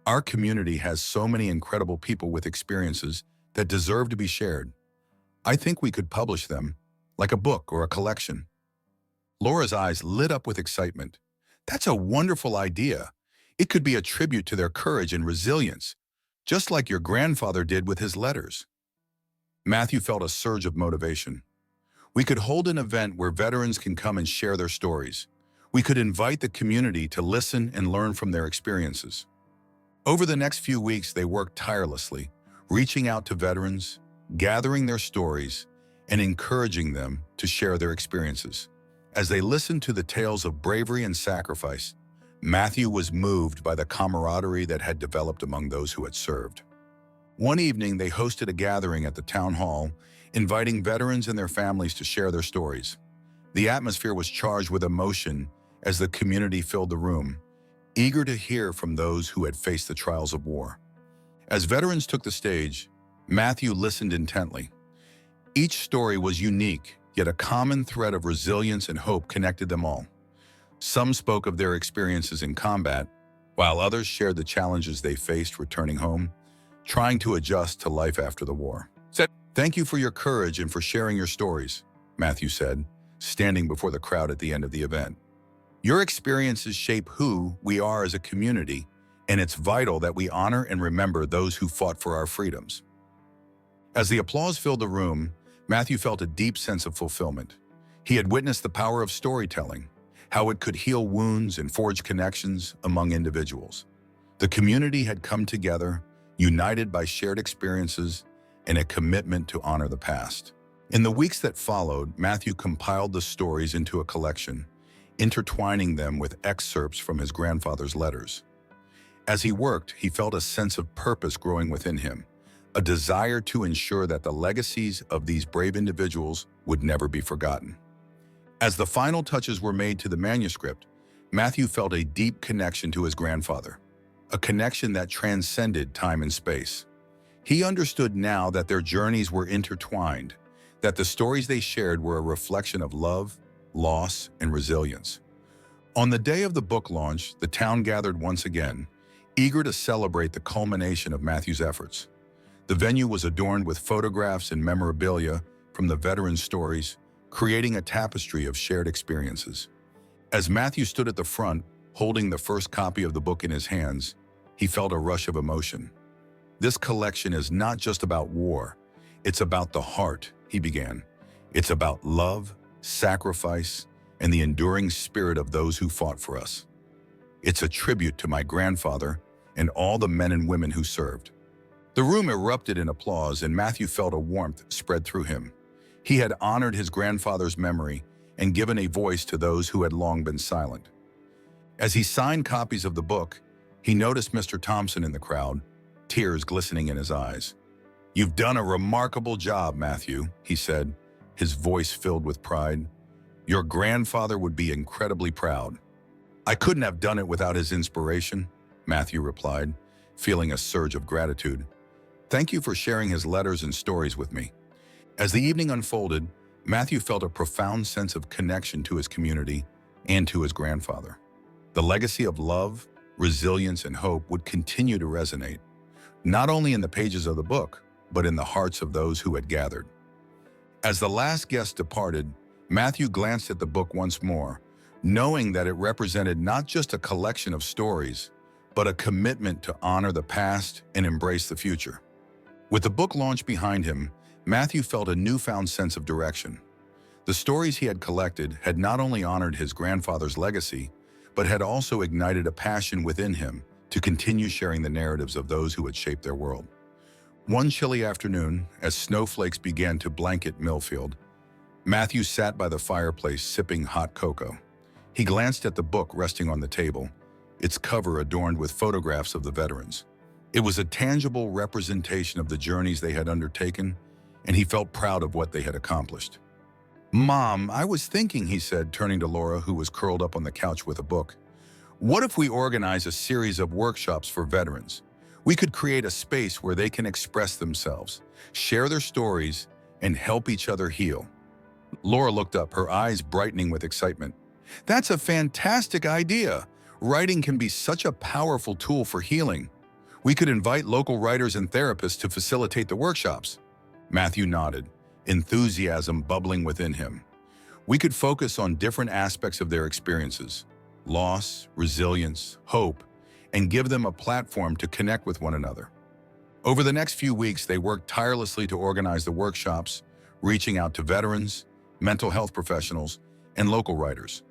Our community has so many incredible people with experiences that deserve to be shared. I think we could publish them, like a book or a collection. Laura's eyes lit up with excitement. That's a wonderful idea. It could be a tribute to their courage and resilience, just like your grandfather did with his letters. Matthew felt a surge of motivation. We could hold an event where veterans can come and share their stories. We could invite the community to listen and learn from their experiences. Over the next few weeks, they worked tirelessly, reaching out to veterans, gathering their stories, and encouraging them to share their experiences. As they listened to the tales of bravery and sacrifice, Matthew was moved by the camaraderie that had developed among those who had served. One evening, they hosted a gathering at the town hall, inviting veterans and their families to share their stories. The atmosphere was charged with emotion as the community filled the room, eager to hear from those who had faced the trials of war. As veterans took the stage, Matthew listened intently. Each story was unique, yet a common thread of resilience and hope connected them all. Some spoke of their experiences in combat, while others shared the challenges they faced returning home, trying to adjust to life after the war. "Thank you for your courage and for sharing your stories," Matthew said, standing before the crowd at the end of the event. "Your experiences shape who we are as a community, and it's vital that we honor and remember those who fought for our freedoms." As the applause filled the room, Matthew felt a deep sense of fulfillment. He had witnessed the power of storytelling, how it could heal wounds and forge connections among individuals. The community had come together, united by shared experiences and a commitment to honor the past. In the weeks that followed, Matthew compiled the stories into a collection, intertwining them with excerpts from his grandfather's letters. As he worked, he felt a sense of purpose growing within him, a desire to ensure that the legacies of these brave individuals would never be forgotten. As the final touches were made to the manuscript, Matthew felt a deep connection to his grandfather, a connection that transcended time and space. He understood now that their journeys were intertwined, that the stories they shared were a reflection of love, loss, and resilience. On the day of the book launch, the town gathered once again, eager to celebrate the culmination of Matthew's efforts. The venue was adorned with photographs and memorabilia from the veterans' stories, creating a tapestry of shared experiences. As Matthew stood at the front, holding the first copy of the book in his hands, he felt a rush of emotion. "This collection is not just about war. It's about the heart," he began. "It's about love, sacrifice, and the enduring spirit of those who fought for us. It's a tribute to my grandfather and all the men and women who served." The room erupted in applause, and Matthew felt a warmth spread through him. He had honored his grandfather's memory and given a voice to those who had long been silent. As he signed copies of the book, he noticed Mr. Thompson in the crowd, tears glistening in his eyes. "You've done a remarkable job, Matthew," he said, his voice filled with pride. "Your grandfather would be incredibly proud." "I couldn't have done it without his inspiration," Matthew replied, feeling a surge of gratitude. "Thank you for sharing his letters and stories with me." As the evening unfolded, Matthew felt a profound sense of connection to his community and to his grandfather. The legacy of love, resilience, and hope would continue to resonate, not only in the pages of the book, but in the hearts of those who had gathered. As the last guest departed, Matthew glanced at the book once more, knowing that it represented not just a collection of stories, but a commitment to honor the past and embrace the future. With the book launch behind him, Matthew felt a newfound sense of direction. The stories he had collected had not only honored his grandfather's legacy, but had also ignited a passion within him to continue sharing the narratives of those who had shaped their world. One chilly afternoon, as snowflakes began to blanket Millfield, Matthew sat by the fireplace sipping hot cocoa. He glanced at the book resting on the table, its cover adorned with photographs of the veterans. It was a tangible representation of the journeys they had undertaken, and he felt proud of what they had accomplished. "Mom, I was thinking," he said, turning to Laura, who was curled up on the couch with a book. "What if we organize a series of workshops for veterans? We could create a space where they can express themselves, share their stories, and help each other heal." Laura looked up, her eyes brightening with excitement. "That's a fantastic idea. Writing can be such a powerful tool for healing. We could invite local writers and therapists to facilitate the workshops." Matthew nodded, enthusiasm bubbling within him. We could focus on different aspects of their experiences, loss, resilience, hope, and give them a platform to connect with one another. Over the next few weeks, they worked tirelessly to organize the workshops, reaching out to veterans, mental health professionals, and local writers.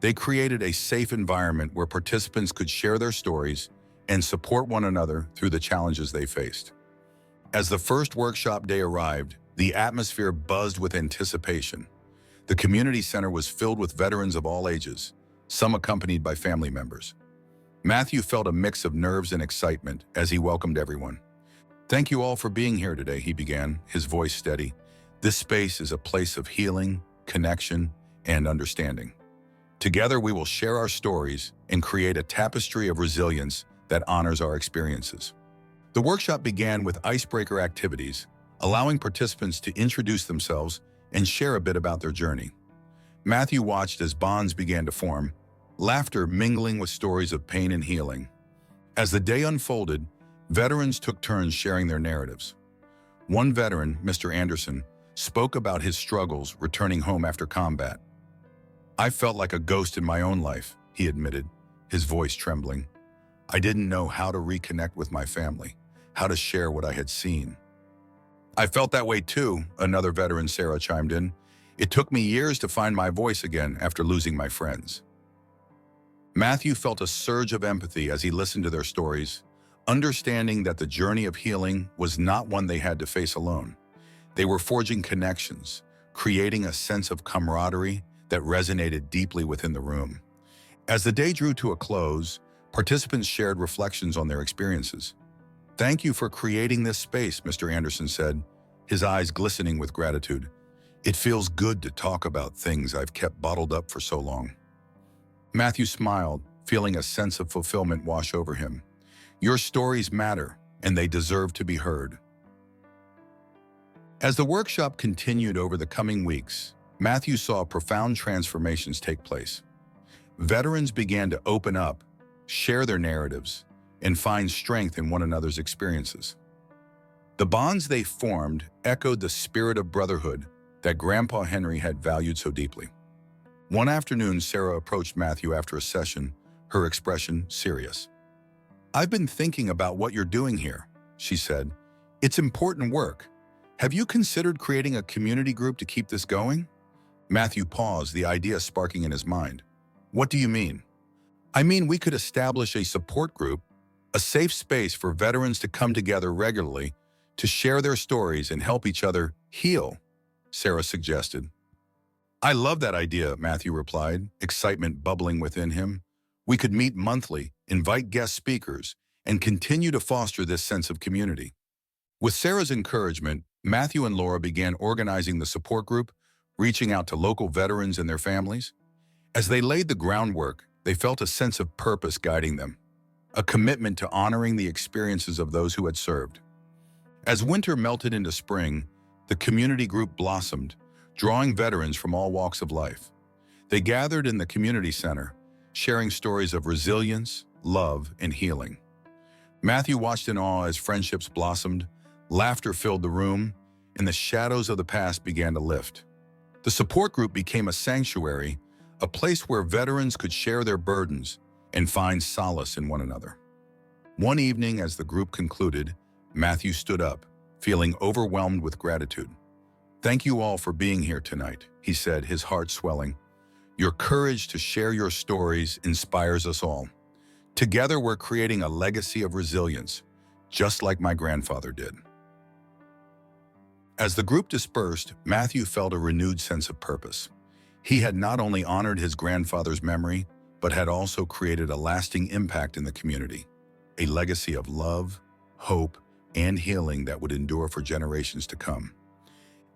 They created a safe environment where participants could share their stories and support one another through the challenges they faced. As the first workshop day arrived, the atmosphere buzzed with anticipation. The community center was filled with veterans of all ages, some accompanied by family members. Matthew felt a mix of nerves and excitement as he welcomed everyone. "Thank you all for being here today," he began, his voice steady. "This space is a place of healing, connection, and understanding. Together we will share our stories and create a tapestry of resilience that honors our experiences." The workshop began with icebreaker activities, allowing participants to introduce themselves and share a bit about their journey. Matthew watched as bonds began to form, laughter mingling with stories of pain and healing. As the day unfolded, veterans took turns sharing their narratives. One veteran, Mr. Anderson, spoke about his struggles returning home after combat. "I felt like a ghost in my own life," he admitted, his voice trembling. "I didn't know how to reconnect with my family, how to share what I had seen." "I felt that way too," another veteran, Sarah, chimed in. "It took me years to find my voice again after losing my friends." Matthew felt a surge of empathy as he listened to their stories, understanding that the journey of healing was not one they had to face alone. They were forging connections, creating a sense of camaraderie that resonated deeply within the room. As the day drew to a close, participants shared reflections on their experiences. "Thank you for creating this space," Mr. Anderson said, his eyes glistening with gratitude. "It feels good to talk about things I've kept bottled up for so long." Matthew smiled, feeling a sense of fulfillment wash over him. "Your stories matter, and they deserve to be heard." As the workshop continued over the coming weeks, Matthew saw profound transformations take place. Veterans began to open up, share their narratives, and find strength in one another's experiences. The bonds they formed echoed the spirit of brotherhood that Grandpa Henry had valued so deeply. One afternoon, Sarah approached Matthew after a session, her expression serious. "I've been thinking about what you're doing here," she said. "It's important work. Have you considered creating a community group to keep this going?" Matthew paused, the idea sparking in his mind. "What do you mean?" "I mean, we could establish a support group, a safe space for veterans to come together regularly to share their stories and help each other heal," Sarah suggested. "I love that idea," Matthew replied, excitement bubbling within him. "We could meet monthly, invite guest speakers, and continue to foster this sense of community." With Sarah's encouragement, Matthew and Laura began organizing the support group, reaching out to local veterans and their families. As they laid the groundwork, they felt a sense of purpose guiding them, a commitment to honoring the experiences of those who had served. As winter melted into spring, the community group blossomed, drawing veterans from all walks of life. They gathered in the community center, sharing stories of resilience, love, and healing. Matthew watched in awe as friendships blossomed, laughter filled the room, and the shadows of the past began to lift. The support group became a sanctuary, a place where veterans could share their burdens and find solace in one another. One evening, as the group concluded, Matthew stood up, feeling overwhelmed with gratitude. "Thank you all for being here tonight," he said, his heart swelling. "Your courage to share your stories inspires us all. Together, we're creating a legacy of resilience, just like my grandfather did." As the group dispersed, Matthew felt a renewed sense of purpose. He had not only honored his grandfather's memory, but had also created a lasting impact in the community, a legacy of love, hope, and healing that would endure for generations to come.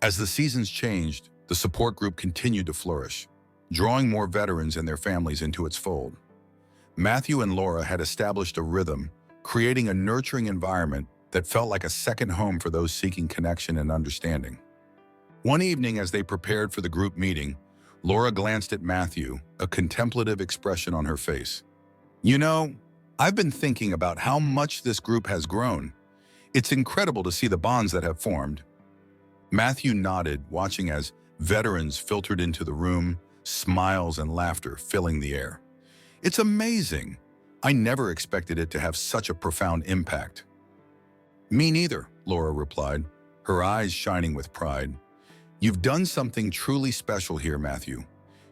As the seasons changed, the support group continued to flourish, drawing more veterans and their families into its fold. Matthew and Laura had established a rhythm, creating a nurturing environment that felt like a second home for those seeking connection and understanding. One evening, as they prepared for the group meeting, Laura glanced at Matthew, a contemplative expression on her face. "You know, I've been thinking about how much this group has grown. It's incredible to see the bonds that have formed." Matthew nodded, watching as veterans filtered into the room, smiles and laughter filling the air. It's amazing. I never expected it to have such a profound impact. Me neither, Laura replied, her eyes shining with pride. You've done something truly special here, Matthew.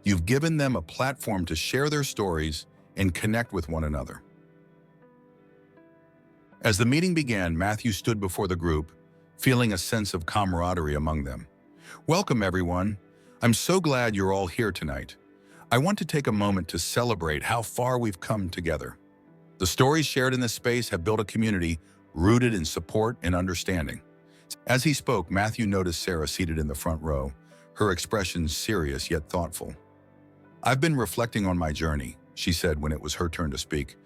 You've given them a platform to share their stories and connect with one another. As the meeting began, Matthew stood before the group, feeling a sense of camaraderie among them. Welcome, everyone. I'm so glad you're all here tonight. I want to take a moment to celebrate how far we've come together. The stories shared in this space have built a community rooted in support and understanding. As he spoke, Matthew noticed Sarah seated in the front row, her expression serious yet thoughtful. I've been reflecting on my journey, she said when it was her turn to speak.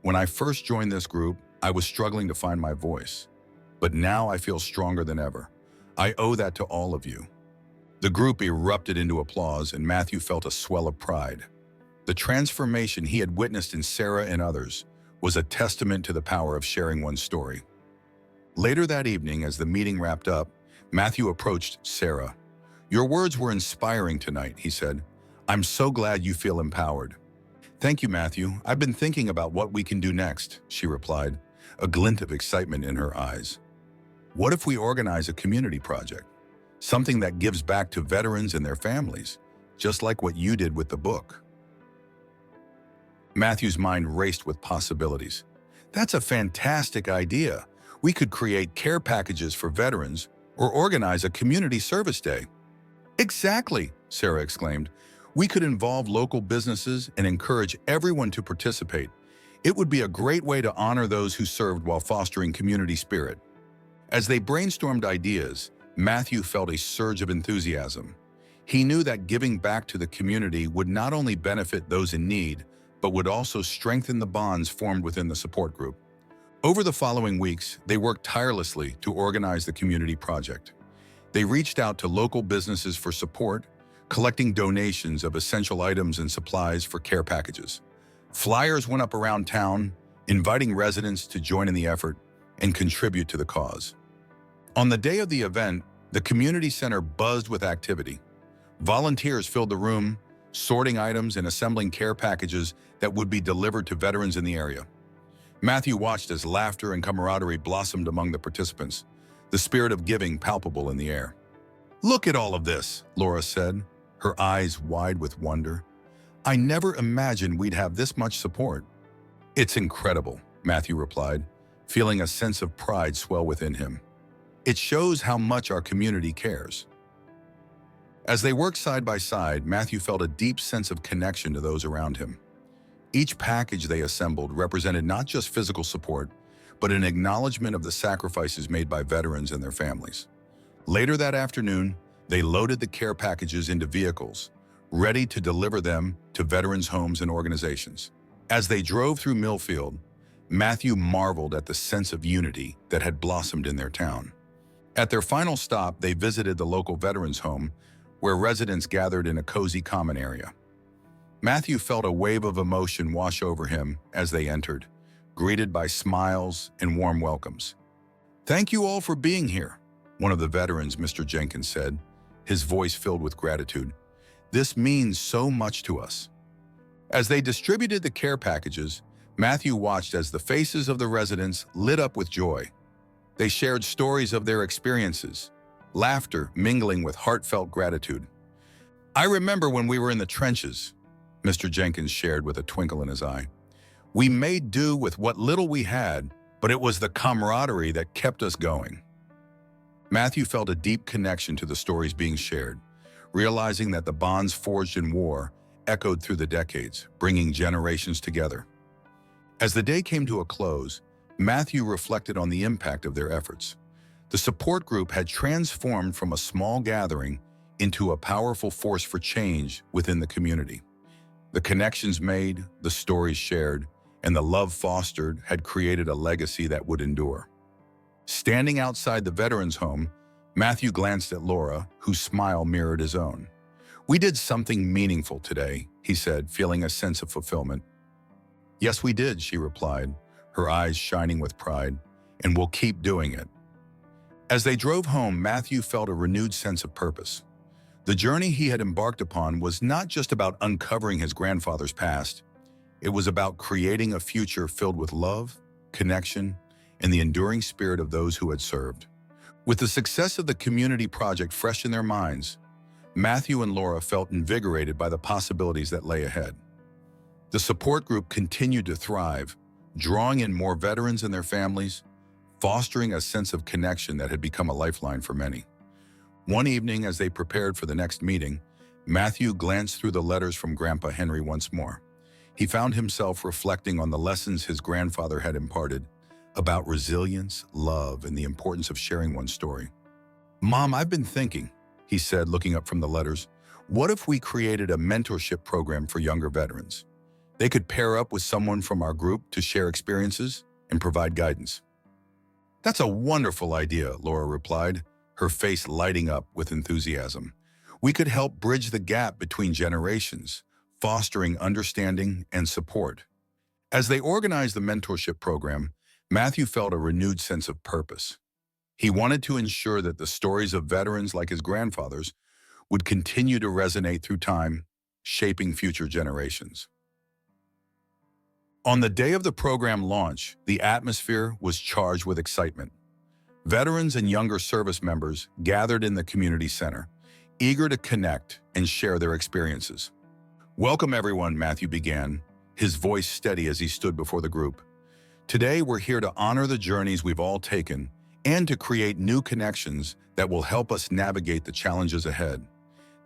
When I first joined this group, I was struggling to find my voice. But now I feel stronger than ever. I owe that to all of you. The group erupted into applause, and Matthew felt a swell of pride. The transformation he had witnessed in Sarah and others was a testament to the power of sharing one's story. Later that evening, as the meeting wrapped up, Matthew approached Sarah. Your words were inspiring tonight, he said. I'm so glad you feel empowered. Thank you, Matthew. I've been thinking about what we can do next, she replied, a glint of excitement in her eyes. What if we organize a community project? Something that gives back to veterans and their families, just like what you did with the book. Matthew's mind raced with possibilities. That's a fantastic idea. We could create care packages for veterans or organize a community service day. Exactly, Sarah exclaimed. We could involve local businesses and encourage everyone to participate. It would be a great way to honor those who served while fostering community spirit. As they brainstormed ideas, Matthew felt a surge of enthusiasm. He knew that giving back to the community would not only benefit those in need, but would also strengthen the bonds formed within the support group. Over the following weeks, they worked tirelessly to organize the community project. They reached out to local businesses for support, collecting donations of essential items and supplies for care packages. Flyers went up around town, inviting residents to join in the effort and contribute to the cause. On the day of the event, the community center buzzed with activity. Volunteers filled the room, sorting items and assembling care packages that would be delivered to veterans in the area. Matthew watched as laughter and camaraderie blossomed among the participants, the spirit of giving palpable in the air. Look at all of this, Laura said, her eyes wide with wonder. I never imagined we'd have this much support. It's incredible, Matthew replied, feeling a sense of pride swell within him. It shows how much our community cares. As they worked side by side, Matthew felt a deep sense of connection to those around him. Each package they assembled represented not just physical support, but an acknowledgement of the sacrifices made by veterans and their families. Later that afternoon, they loaded the care packages into vehicles, ready to deliver them to veterans' homes and organizations. As they drove through Millfield, Matthew marveled at the sense of unity that had blossomed in their town. At their final stop, they visited the local veterans' home, where residents gathered in a cozy common area. Matthew felt a wave of emotion wash over him as they entered, greeted by smiles and warm welcomes. Thank you all for being here, one of the veterans, Mr. Jenkins said, his voice filled with gratitude. This means so much to us. As they distributed the care packages, Matthew watched as the faces of the residents lit up with joy. They shared stories of their experiences, laughter mingling with heartfelt gratitude. I remember when we were in the trenches, Mr. Jenkins shared with a twinkle in his eye. We made do with what little we had, but it was the camaraderie that kept us going. Matthew felt a deep connection to the stories being shared, realizing that the bonds forged in war echoed through the decades, bringing generations together. As the day came to a close, Matthew reflected on the impact of their efforts. The support group had transformed from a small gathering into a powerful force for change within the community. The connections made, the stories shared, and the love fostered had created a legacy that would endure. Standing outside the veterans' home, Matthew glanced at Laura, whose smile mirrored his own. We did something meaningful today, he said, feeling a sense of fulfillment. Yes, we did, she replied, her eyes shining with pride, and we'll keep doing it. As they drove home, Matthew felt a renewed sense of purpose. The journey he had embarked upon was not just about uncovering his grandfather's past. It was about creating a future filled with love, connection, and the enduring spirit of those who had served. With the success of the community project fresh in their minds, Matthew and Laura felt invigorated by the possibilities that lay ahead. The support group continued to thrive, drawing in more veterans and their families, fostering a sense of connection that had become a lifeline for many. One evening, as they prepared for the next meeting, Matthew glanced through the letters from Grandpa Henry once more. He found himself reflecting on the lessons his grandfather had imparted about resilience, love, and the importance of sharing one's story. "Mom, I've been thinking," he said, looking up from the letters, "what if we created a mentorship program for younger veterans? They could pair up with someone from our group to share experiences and provide guidance." "That's a wonderful idea," Laura replied, her face lighting up with enthusiasm. "We could help bridge the gap between generations, fostering understanding and support." As they organized the mentorship program, Matthew felt a renewed sense of purpose. He wanted to ensure that the stories of veterans like his grandfathers would continue to resonate through time, shaping future generations. On the day of the program launch, the atmosphere was charged with excitement. Veterans and younger service members gathered in the community center, eager to connect and share their experiences. "Welcome everyone," Matthew began, his voice steady as he stood before the group. "Today we're here to honor the journeys we've all taken and to create new connections that will help us navigate the challenges ahead.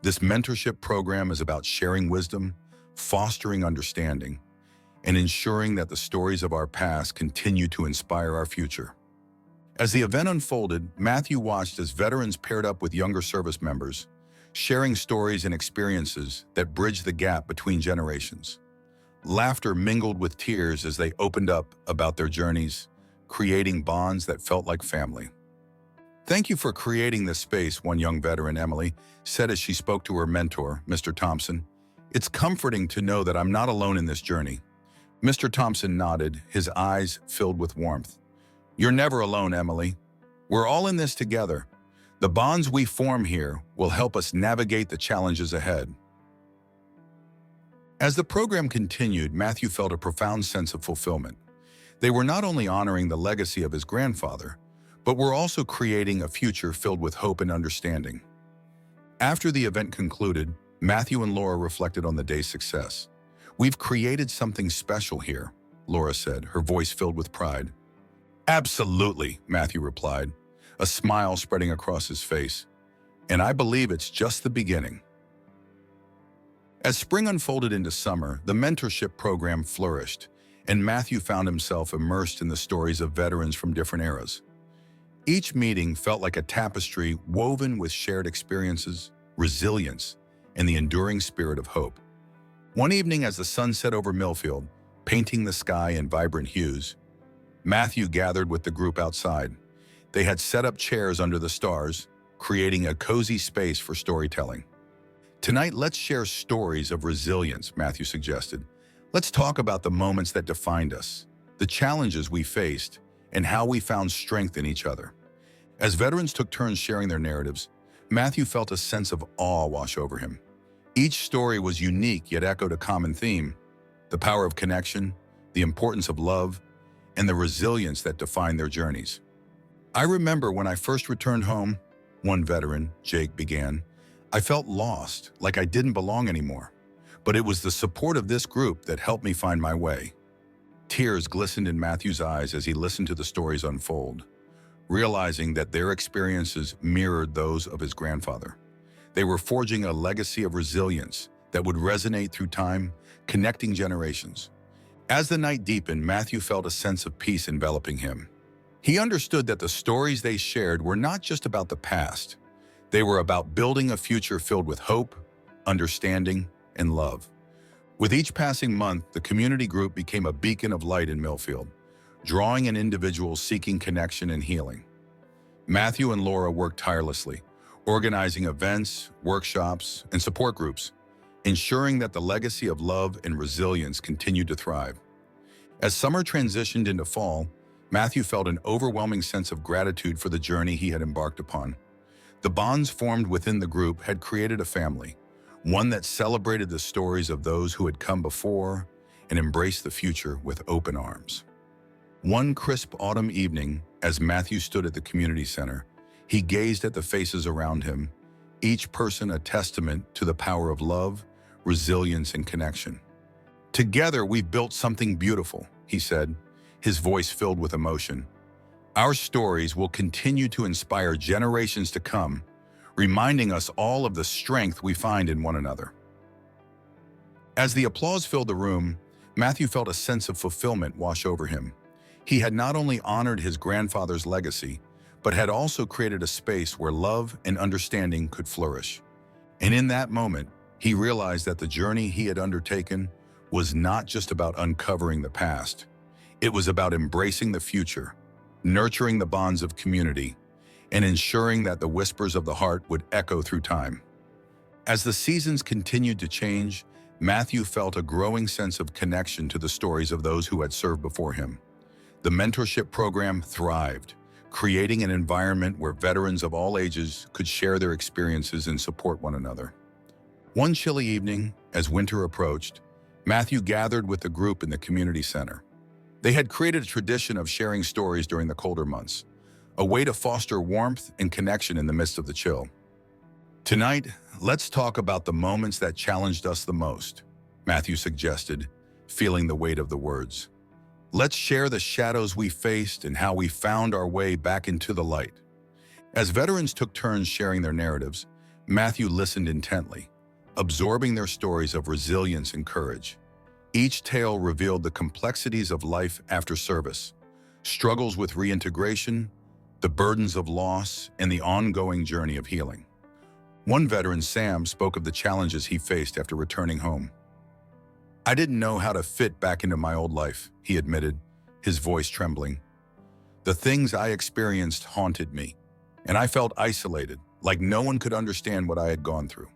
This mentorship program is about sharing wisdom, fostering understanding, and ensuring that the stories of our past continue to inspire our future." As the event unfolded, Matthew watched as veterans paired up with younger service members, sharing stories and experiences that bridged the gap between generations. Laughter mingled with tears as they opened up about their journeys, creating bonds that felt like family. "Thank you for creating this space," one young veteran, Emily, said as she spoke to her mentor, Mr. Thompson. "It's comforting to know that I'm not alone in this journey." Mr. Thompson nodded, his eyes filled with warmth. "You're never alone, Emily. We're all in this together. The bonds we form here will help us navigate the challenges ahead." As the program continued, Matthew felt a profound sense of fulfillment. They were not only honoring the legacy of his grandfather, but were also creating a future filled with hope and understanding. After the event concluded, Matthew and Laura reflected on the day's success. "We've created something special here," Laura said, her voice filled with pride. "Absolutely," Matthew replied, a smile spreading across his face. "And I believe it's just the beginning." As spring unfolded into summer, the mentorship program flourished, and Matthew found himself immersed in the stories of veterans from different eras. Each meeting felt like a tapestry woven with shared experiences, resilience, and the enduring spirit of hope. One evening, as the sun set over Millfield, painting the sky in vibrant hues, Matthew gathered with the group outside. They had set up chairs under the stars, creating a cozy space for storytelling. "Tonight, let's share stories of resilience," Matthew suggested. "Let's talk about the moments that defined us, the challenges we faced, and how we found strength in each other." As veterans took turns sharing their narratives, Matthew felt a sense of awe wash over him. Each story was unique yet echoed a common theme: the power of connection, the importance of love, and the resilience that defined their journeys. "I remember when I first returned home," one veteran, Jake, began. "I felt lost, like I didn't belong anymore. But it was the support of this group that helped me find my way." Tears glistened in Matthew's eyes as he listened to the stories unfold, realizing that their experiences mirrored those of his grandfather. They were forging a legacy of resilience that would resonate through time, connecting generations. As the night deepened, Matthew felt a sense of peace enveloping him. He understood that the stories they shared were not just about the past. They were about building a future filled with hope, understanding, and love. With each passing month, the community group became a beacon of light in Millfield, drawing in individuals seeking connection and healing. Matthew and Laura worked tirelessly, organizing events, workshops, and support groups, ensuring that the legacy of love and resilience continued to thrive. As summer transitioned into fall, Matthew felt an overwhelming sense of gratitude for the journey he had embarked upon. The bonds formed within the group had created a family, one that celebrated the stories of those who had come before and embraced the future with open arms. One crisp autumn evening, as Matthew stood at the community center, he gazed at the faces around him, each person a testament to the power of love, resilience, and connection. "Together, we've built something beautiful," he said, his voice filled with emotion. "Our stories will continue to inspire generations to come, reminding us all of the strength we find in one another." As the applause filled the room, Matthew felt a sense of fulfillment wash over him. He had not only honored his grandfather's legacy, but had also created a space where love and understanding could flourish. And in that moment, he realized that the journey he had undertaken was not just about uncovering the past. It was about embracing the future, nurturing the bonds of community, and ensuring that the whispers of the heart would echo through time. As the seasons continued to change, Matthew felt a growing sense of connection to the stories of those who had served before him. The mentorship program thrived, creating an environment where veterans of all ages could share their experiences and support one another. One chilly evening, as winter approached, Matthew gathered with the group in the community center. They had created a tradition of sharing stories during the colder months, a way to foster warmth and connection in the midst of the chill. "Tonight, let's talk about the moments that challenged us the most," Matthew suggested, feeling the weight of the words. "Let's share the shadows we faced and how we found our way back into the light." As veterans took turns sharing their narratives, Matthew listened intently, absorbing their stories of resilience and courage. Each tale revealed the complexities of life after service, struggles with reintegration, the burdens of loss, and the ongoing journey of healing. One veteran, Sam, spoke of the challenges he faced after returning home. "I didn't know how to fit back into my old life," he admitted, his voice trembling. "The things I experienced haunted me, and I felt isolated, like no one could understand what I had gone through."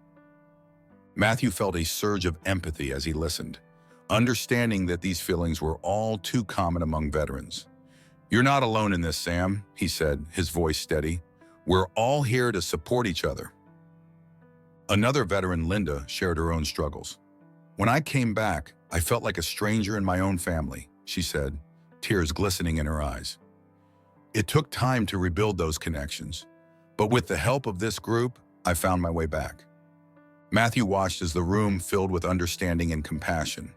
Matthew felt a surge of empathy as he listened, understanding that these feelings were all too common among veterans. "You're not alone in this, Sam," he said, his voice steady. "We're all here to support each other." Another veteran, Linda, shared her own struggles. "When I came back, I felt like a stranger in my own family," she said, tears glistening in her eyes. "It took time to rebuild those connections, but with the help of this group, I found my way back." Matthew watched as the room filled with understanding and compassion.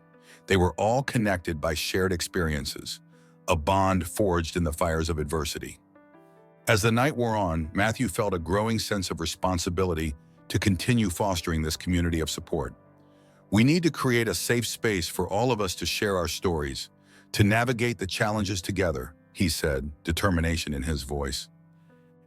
They were all connected by shared experiences, a bond forged in the fires of adversity. As the night wore on, Matthew felt a growing sense of responsibility to continue fostering this community of support. "We need to create a safe space for all of us to share our stories, to navigate the challenges together," he said, determination in his voice.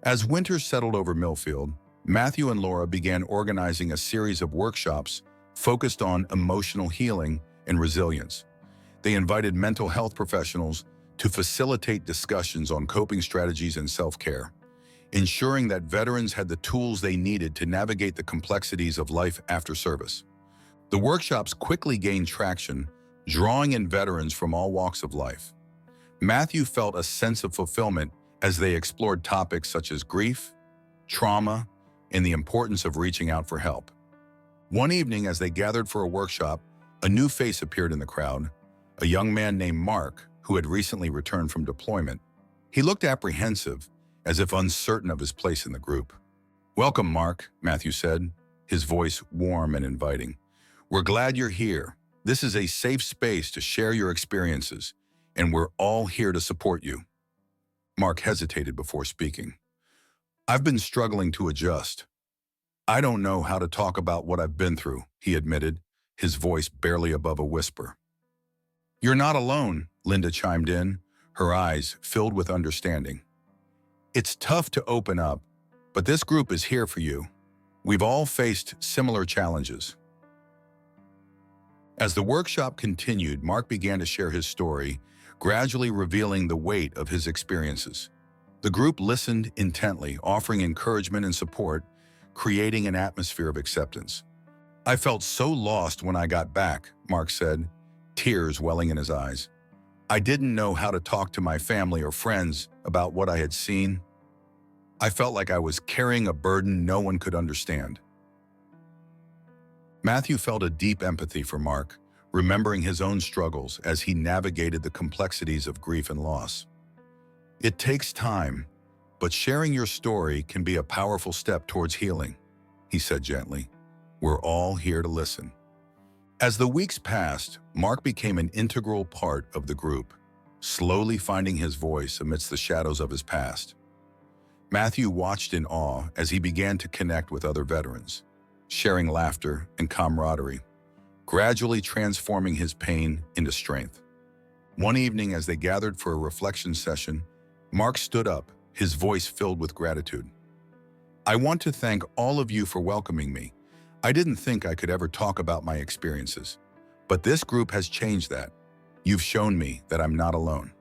As winter settled over Millfield, Matthew and Laura began organizing a series of workshops focused on emotional healing and resilience. They invited mental health professionals to facilitate discussions on coping strategies and self-care, ensuring that veterans had the tools they needed to navigate the complexities of life after service. The workshops quickly gained traction, drawing in veterans from all walks of life. Matthew felt a sense of fulfillment as they explored topics such as grief, trauma, and the importance of reaching out for help. One evening, as they gathered for a workshop, a new face appeared in the crowd, a young man named Mark, who had recently returned from deployment. He looked apprehensive, as if uncertain of his place in the group. "Welcome, Mark," Matthew said, his voice warm and inviting. "We're glad you're here. This is a safe space to share your experiences, and we're all here to support you." Mark hesitated before speaking. "I've been struggling to adjust. I don't know how to talk about what I've been through," he admitted, his voice barely above a whisper. "You're not alone," Linda chimed in, her eyes filled with understanding. "It's tough to open up, but this group is here for you. We've all faced similar challenges." As the workshop continued, Mark began to share his story, gradually revealing the weight of his experiences. The group listened intently, offering encouragement and support, creating an atmosphere of acceptance. "I felt so lost when I got back," Mark said, tears welling in his eyes. I didn't know how to talk to my family or friends about what I had seen. I felt like I was carrying a burden no one could understand. Matthew felt a deep empathy for Mark, remembering his own struggles as he navigated the complexities of grief and loss. It takes time, but sharing your story can be a powerful step towards healing, he said gently. We're all here to listen. As the weeks passed, Mark became an integral part of the group, slowly finding his voice amidst the shadows of his past. Matthew watched in awe as he began to connect with other veterans, sharing laughter and camaraderie, gradually transforming his pain into strength. One evening, as they gathered for a reflection session, Mark stood up, his voice filled with gratitude. I want to thank all of you for welcoming me. I didn't think I could ever talk about my experiences, but this group has changed that. You've shown me that I'm not alone.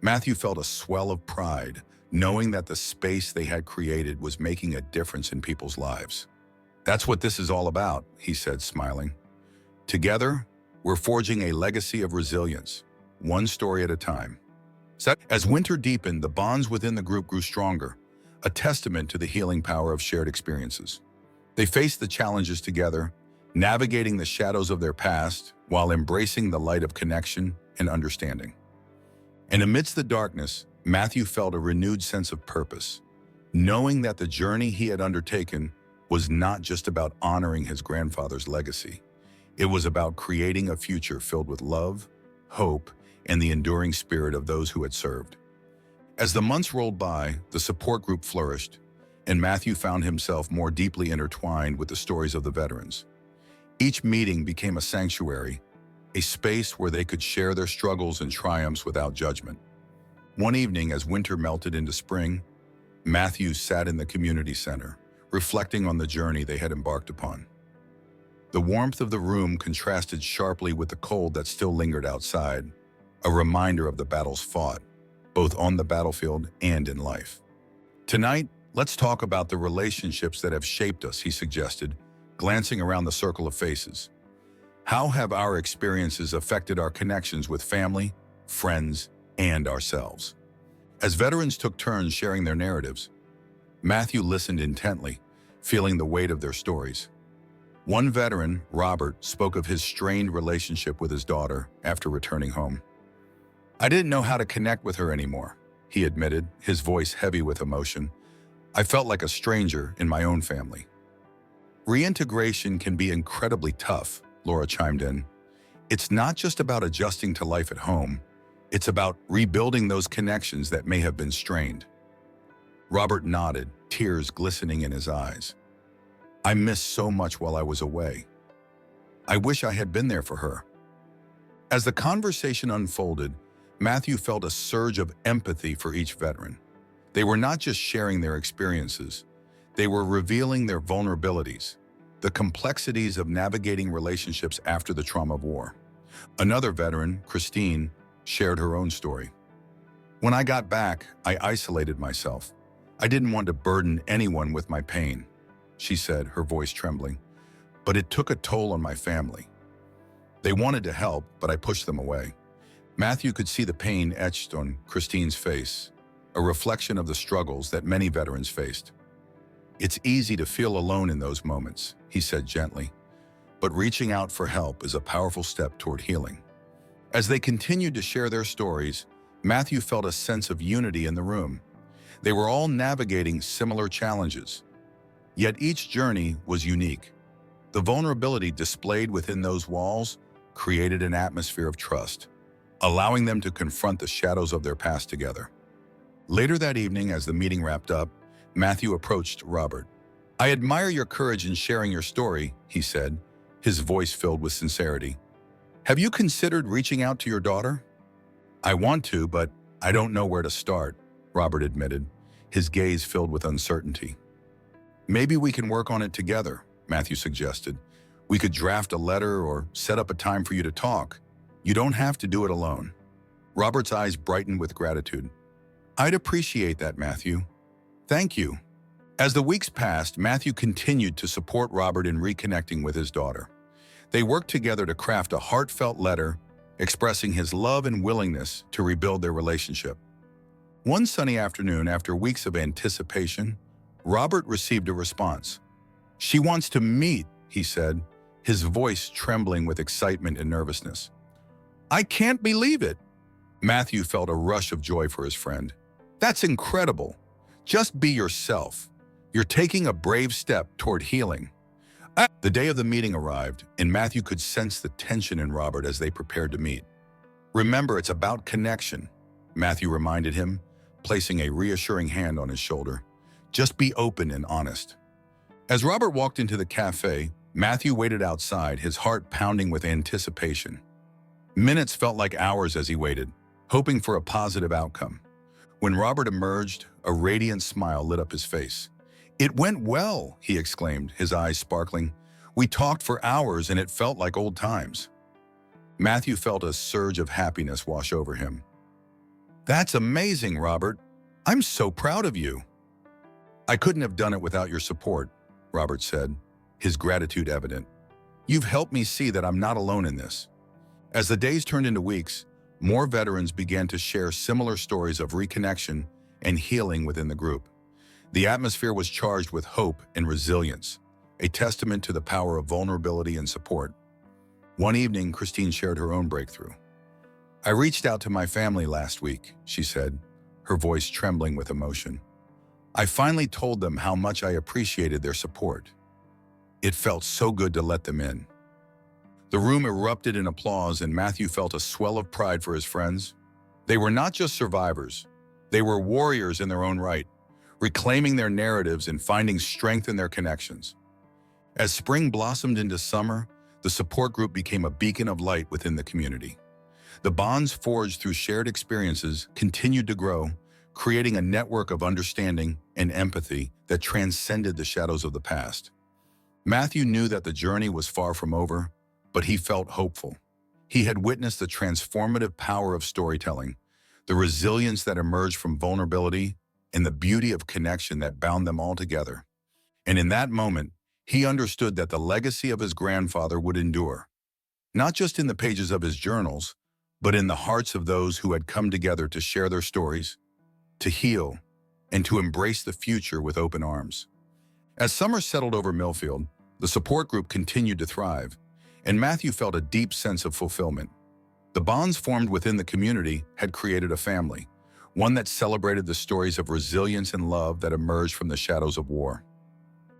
Matthew felt a swell of pride, knowing that the space they had created was making a difference in people's lives. That's what this is all about, he said, smiling. Together, we're forging a legacy of resilience, one story at a time. As winter deepened, the bonds within the group grew stronger, a testament to the healing power of shared experiences. They faced the challenges together, navigating the shadows of their past while embracing the light of connection and understanding. And amidst the darkness, Matthew felt a renewed sense of purpose, knowing that the journey he had undertaken was not just about honoring his grandfather's legacy. It was about creating a future filled with love, hope, and the enduring spirit of those who had served. As the months rolled by, the support group flourished, and Matthew found himself more deeply intertwined with the stories of the veterans. Each meeting became a sanctuary, a space where they could share their struggles and triumphs without judgment. One evening, as winter melted into spring, Matthew sat in the community center, reflecting on the journey they had embarked upon. The warmth of the room contrasted sharply with the cold that still lingered outside, a reminder of the battles fought, both on the battlefield and in life. Tonight, let's talk about the relationships that have shaped us, he suggested, glancing around the circle of faces. How have our experiences affected our connections with family, friends, and ourselves? As veterans took turns sharing their narratives, Matthew listened intently, feeling the weight of their stories. One veteran, Robert, spoke of his strained relationship with his daughter after returning home. I didn't know how to connect with her anymore, he admitted, his voice heavy with emotion. I felt like a stranger in my own family. Reintegration can be incredibly tough, Laura chimed in. It's not just about adjusting to life at home. It's about rebuilding those connections that may have been strained. Robert nodded, tears glistening in his eyes. I missed so much while I was away. I wish I had been there for her. As the conversation unfolded, Matthew felt a surge of empathy for each veteran. They were not just sharing their experiences, they were revealing their vulnerabilities, the complexities of navigating relationships after the trauma of war. Another veteran, Christine, shared her own story. When I got back, I isolated myself. I didn't want to burden anyone with my pain, she said, her voice trembling. But it took a toll on my family. They wanted to help, but I pushed them away. Matthew could see the pain etched on Christine's face, a reflection of the struggles that many veterans faced. It's easy to feel alone in those moments, he said gently, but reaching out for help is a powerful step toward healing. As they continued to share their stories, Matthew felt a sense of unity in the room. They were all navigating similar challenges, yet each journey was unique. The vulnerability displayed within those walls created an atmosphere of trust, allowing them to confront the shadows of their past together. Later that evening, as the meeting wrapped up, Matthew approached Robert. I admire your courage in sharing your story, he said, his voice filled with sincerity. Have you considered reaching out to your daughter? I want to, but I don't know where to start, Robert admitted, his gaze filled with uncertainty. Maybe we can work on it together, Matthew suggested. We could draft a letter or set up a time for you to talk. You don't have to do it alone. Robert's eyes brightened with gratitude. I'd appreciate that, Matthew. Thank you. As the weeks passed, Matthew continued to support Robert in reconnecting with his daughter. They worked together to craft a heartfelt letter expressing his love and willingness to rebuild their relationship. One sunny afternoon, after weeks of anticipation, Robert received a response. "She wants to meet," he said, his voice trembling with excitement and nervousness. "I can't believe it." Matthew felt a rush of joy for his friend. "That's incredible. Just be yourself. You're taking a brave step toward healing." The day of the meeting arrived, and Matthew could sense the tension in Robert as they prepared to meet. "Remember, it's about connection," Matthew reminded him, placing a reassuring hand on his shoulder. "Just be open and honest." As Robert walked into the cafe, Matthew waited outside, his heart pounding with anticipation. Minutes felt like hours as he waited, hoping for a positive outcome. When Robert emerged, a radiant smile lit up his face. "It went well," he exclaimed, his eyes sparkling. "We talked for hours and it felt like old times." Matthew felt a surge of happiness wash over him. "That's amazing, Robert. I'm so proud of you." "I couldn't have done it without your support," Robert said, his gratitude evident. "You've helped me see that I'm not alone in this." As the days turned into weeks, more veterans began to share similar stories of reconnection and healing within the group. The atmosphere was charged with hope and resilience, a testament to the power of vulnerability and support. One evening, Christine shared her own breakthrough. "I reached out to my family last week," she said, her voice trembling with emotion. "I finally told them how much I appreciated their support. It felt so good to let them in." The room erupted in applause, and Matthew felt a swell of pride for his friends. They were not just survivors. They were warriors in their own right, reclaiming their narratives and finding strength in their connections. As spring blossomed into summer, the support group became a beacon of light within the community. The bonds forged through shared experiences continued to grow, creating a network of understanding and empathy that transcended the shadows of the past. Matthew knew that the journey was far from over, but he felt hopeful. He had witnessed the transformative power of storytelling, the resilience that emerged from vulnerability, and the beauty of connection that bound them all together. And in that moment, he understood that the legacy of his grandfather would endure, not just in the pages of his journals, but in the hearts of those who had come together to share their stories, to heal, and to embrace the future with open arms. As summer settled over Millfield, the support group continued to thrive, and Matthew felt a deep sense of fulfillment. The bonds formed within the community had created a family, one that celebrated the stories of resilience and love that emerged from the shadows of war.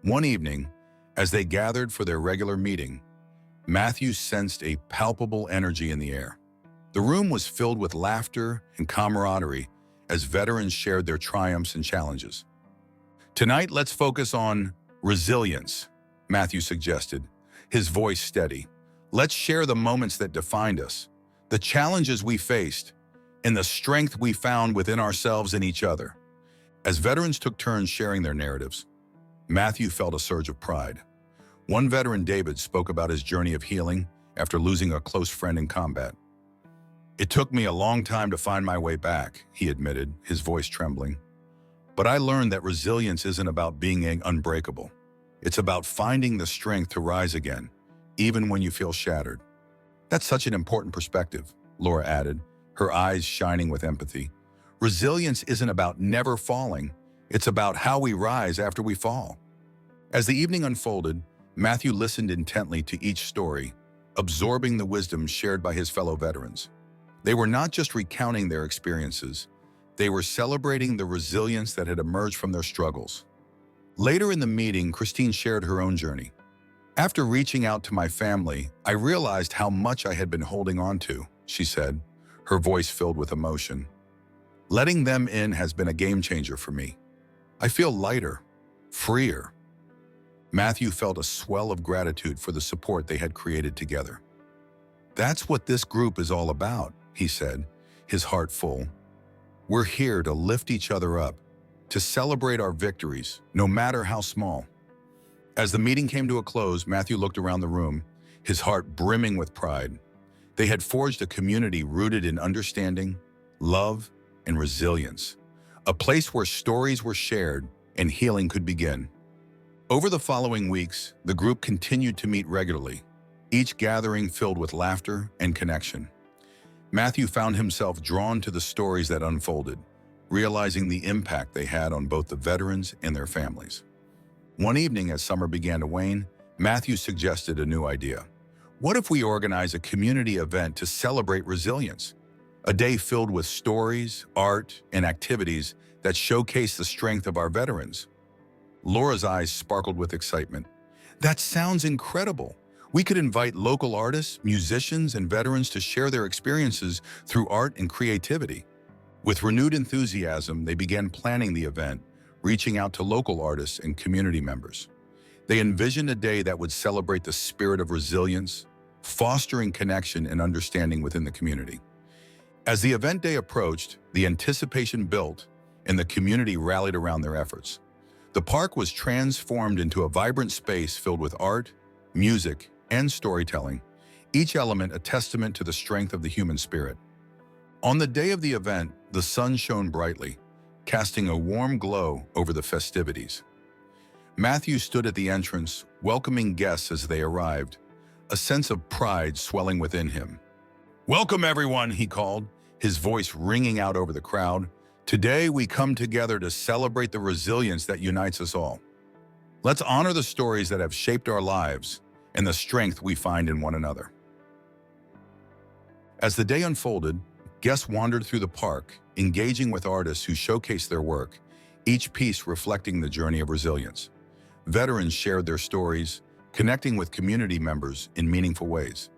One evening, as they gathered for their regular meeting, Matthew sensed a palpable energy in the air. The room was filled with laughter and camaraderie as veterans shared their triumphs and challenges. "Tonight, let's focus on resilience," Matthew suggested, his voice steady. "Let's share the moments that defined us, the challenges we faced, and the strength we found within ourselves and each other." As veterans took turns sharing their narratives, Matthew felt a surge of pride. One veteran, David, spoke about his journey of healing after losing a close friend in combat. "It took me a long time to find my way back," he admitted, his voice trembling. "But I learned that resilience isn't about being unbreakable. It's about finding the strength to rise again, even when you feel shattered." "That's such an important perspective," Laura added, her eyes shining with empathy. "Resilience isn't about never falling. It's about how we rise after we fall." As the evening unfolded, Matthew listened intently to each story, absorbing the wisdom shared by his fellow veterans. They were not just recounting their experiences, they were celebrating the resilience that had emerged from their struggles. Later in the meeting, Christine shared her own journey. "After reaching out to my family, I realized how much I had been holding on to," she said, her voice filled with emotion. "Letting them in has been a game changer for me. I feel lighter, freer." Matthew felt a swell of gratitude for the support they had created together. "That's what this group is all about," he said, his heart full. "We're here to lift each other up, to celebrate our victories, no matter how small." As the meeting came to a close, Matthew looked around the room, his heart brimming with pride. They had forged a community rooted in understanding, love, and resilience, a place where stories were shared and healing could begin. Over the following weeks, the group continued to meet regularly, each gathering filled with laughter and connection. Matthew found himself drawn to the stories that unfolded, realizing the impact they had on both the veterans and their families. One evening, as summer began to wane, Matthew suggested a new idea. What if we organize a community event to celebrate resilience? A day filled with stories, art, and activities that showcase the strength of our veterans. Laura's eyes sparkled with excitement. That sounds incredible. We could invite local artists, musicians, and veterans to share their experiences through art and creativity. With renewed enthusiasm, they began planning the event, reaching out to local artists and community members. They envisioned a day that would celebrate the spirit of resilience, fostering connection and understanding within the community. As the event day approached, the anticipation built, and the community rallied around their efforts. The park was transformed into a vibrant space filled with art, music, and storytelling, each element a testament to the strength of the human spirit. On the day of the event, the sun shone brightly, casting a warm glow over the festivities. Matthew stood at the entrance, welcoming guests as they arrived, a sense of pride swelling within him. "Welcome, everyone," he called, his voice ringing out over the crowd. "Today, we come together to celebrate the resilience that unites us all. Let's honor the stories that have shaped our lives and the strength we find in one another." As the day unfolded, guests wandered through the park, engaging with artists who showcased their work, each piece reflecting the journey of resilience. Veterans shared their stories, connecting with community members in meaningful ways.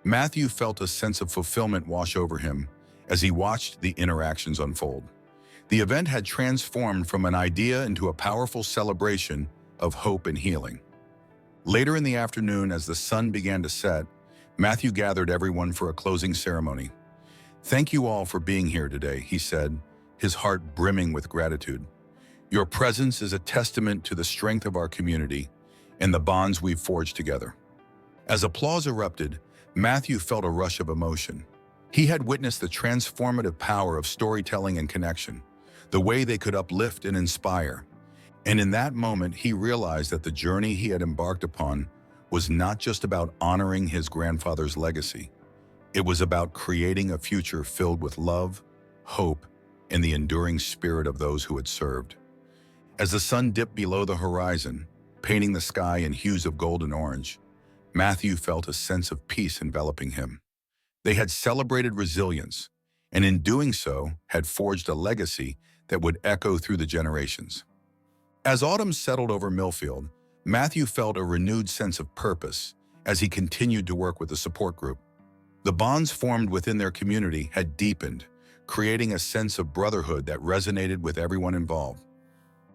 Matthew felt a sense of fulfillment wash over him as he watched the interactions unfold. The event had transformed from an idea into a powerful celebration of hope and healing. Later in the afternoon, as the sun began to set, Matthew gathered everyone for a closing ceremony. "Thank you all for being here today," he said, his heart brimming with gratitude. "Your presence is a testament to the strength of our community and the bonds we've forged together." As applause erupted, Matthew felt a rush of emotion. He had witnessed the transformative power of storytelling and connection, the way they could uplift and inspire. And in that moment, he realized that the journey he had embarked upon was not just about honoring his grandfather's legacy. It was about creating a future filled with love, hope, and the enduring spirit of those who had served. As the sun dipped below the horizon, painting the sky in hues of gold and orange, Matthew felt a sense of peace enveloping him. They had celebrated resilience, and in doing so, had forged a legacy that would echo through the generations. As autumn settled over Millfield, Matthew felt a renewed sense of purpose as he continued to work with the support group. The bonds formed within their community had deepened, creating a sense of brotherhood that resonated with everyone involved.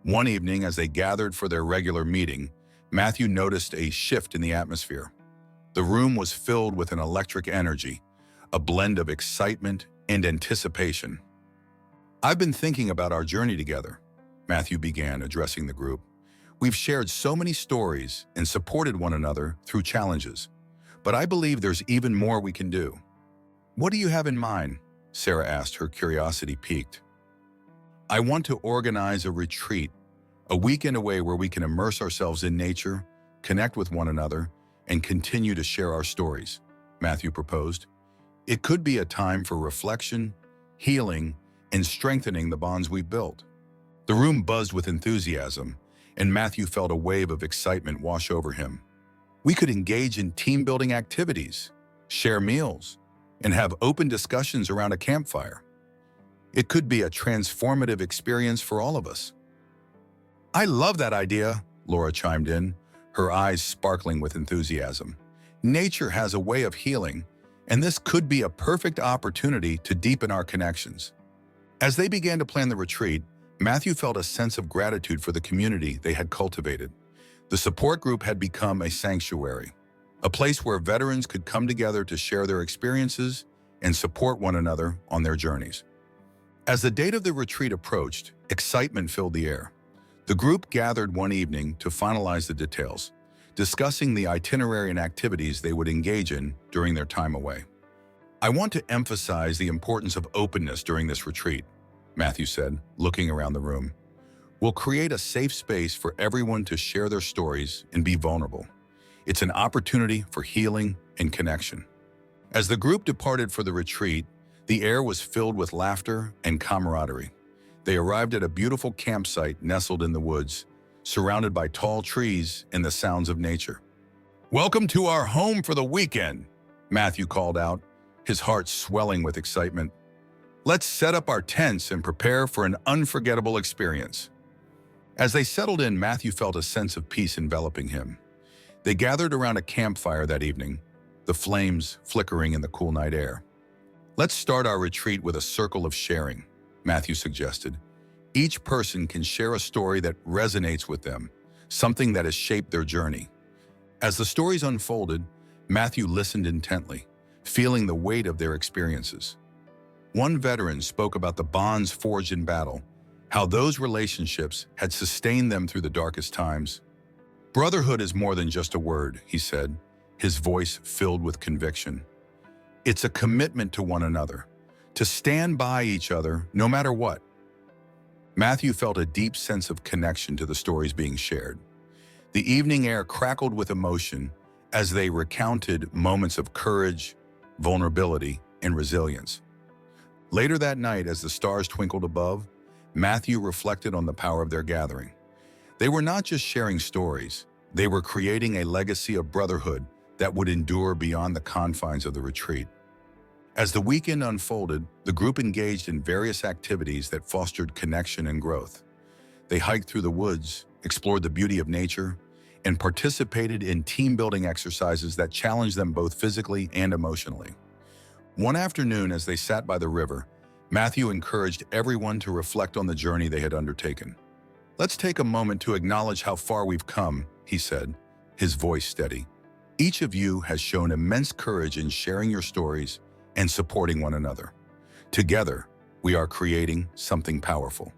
One evening, as they gathered for their regular meeting, Matthew noticed a shift in the atmosphere. The room was filled with an electric energy, a blend of excitement and anticipation. "I've been thinking about our journey together," Matthew began, addressing the group. "We've shared so many stories and supported one another through challenges, but I believe there's even more we can do." "What do you have in mind?" Sarah asked, her curiosity piqued. "I want to organize a retreat, a weekend away where we can immerse ourselves in nature, connect with one another, and continue to share our stories," Matthew proposed. "It could be a time for reflection, healing, and strengthening the bonds we've built." The room buzzed with enthusiasm, and Matthew felt a wave of excitement wash over him. "We could engage in team-building activities, share meals, and have open discussions around a campfire. It could be a transformative experience for all of us." "I love that idea," Laura chimed in, her eyes sparkling with enthusiasm. "Nature has a way of healing, and this could be a perfect opportunity to deepen our connections." As they began to plan the retreat, Matthew felt a sense of gratitude for the community they had cultivated. The support group had become a sanctuary, a place where veterans could come together to share their experiences and support one another on their journeys. As the date of the retreat approached, excitement filled the air. The group gathered one evening to finalize the details, discussing the itinerary and activities they would engage in during their time away. "I want to emphasize the importance of openness during this retreat," Matthew said, looking around the room. "We'll create a safe space for everyone to share their stories and be vulnerable. It's an opportunity for healing and connection." As the group departed for the retreat, The air was filled with laughter and camaraderie. They arrived at a beautiful campsite nestled in the woods, surrounded by tall trees and the sounds of nature. "Welcome to our home for the weekend," Matthew called out, his heart swelling with excitement. "Let's set up our tents and prepare for an unforgettable experience." As they settled in, Matthew felt a sense of peace enveloping him. They gathered around a campfire that evening, the flames flickering in the cool night air. "Let's start our retreat with a circle of sharing," Matthew suggested. "Each person can share a story that resonates with them, something that has shaped their journey." As the stories unfolded, Matthew listened intently, feeling the weight of their experiences. One veteran spoke about the bonds forged in battle, how those relationships had sustained them through the darkest times. "Brotherhood is more than just a word," he said, his voice filled with conviction. "It's a commitment to one another, to stand by each other no matter what." Matthew felt a deep sense of connection to the stories being shared. The evening air crackled with emotion as they recounted moments of courage, vulnerability, and resilience. Later that night, as the stars twinkled above, Matthew reflected on the power of their gathering. They were not just sharing stories, they were creating a legacy of brotherhood that would endure beyond the confines of the retreat. As the weekend unfolded, the group engaged in various activities that fostered connection and growth. They hiked through the woods, explored the beauty of nature, and participated in team-building exercises that challenged them both physically and emotionally. One afternoon, as they sat by the river, Matthew encouraged everyone to reflect on the journey they had undertaken. "Let's take a moment to acknowledge how far we've come," he said, his voice steady. "Each of you has shown immense courage in sharing your stories and supporting one another. Together, we are creating something powerful."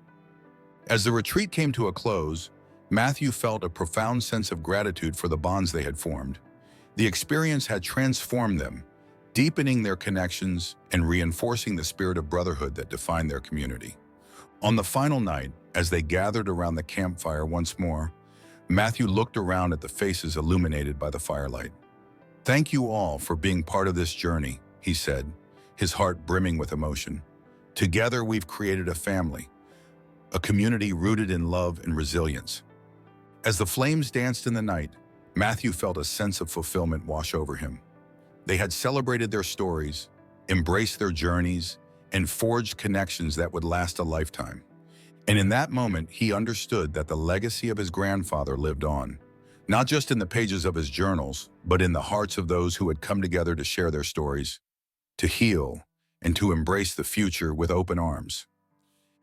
As the retreat came to a close, Matthew felt a profound sense of gratitude for the bonds they had formed. The experience had transformed them, deepening their connections and reinforcing the spirit of brotherhood that defined their community. On the final night, as they gathered around the campfire once more, Matthew looked around at the faces illuminated by the firelight. "Thank you all for being part of this journey," he said, his heart brimming with emotion. "Together we've created a family, a community rooted in love and resilience." As the flames danced in the night, Matthew felt a sense of fulfillment wash over him. They had celebrated their stories, embraced their journeys, and forged connections that would last a lifetime. And in that moment, he understood that the legacy of his grandfather lived on, not just in the pages of his journals, but in the hearts of those who had come together to share their stories, to heal, and to embrace the future with open arms.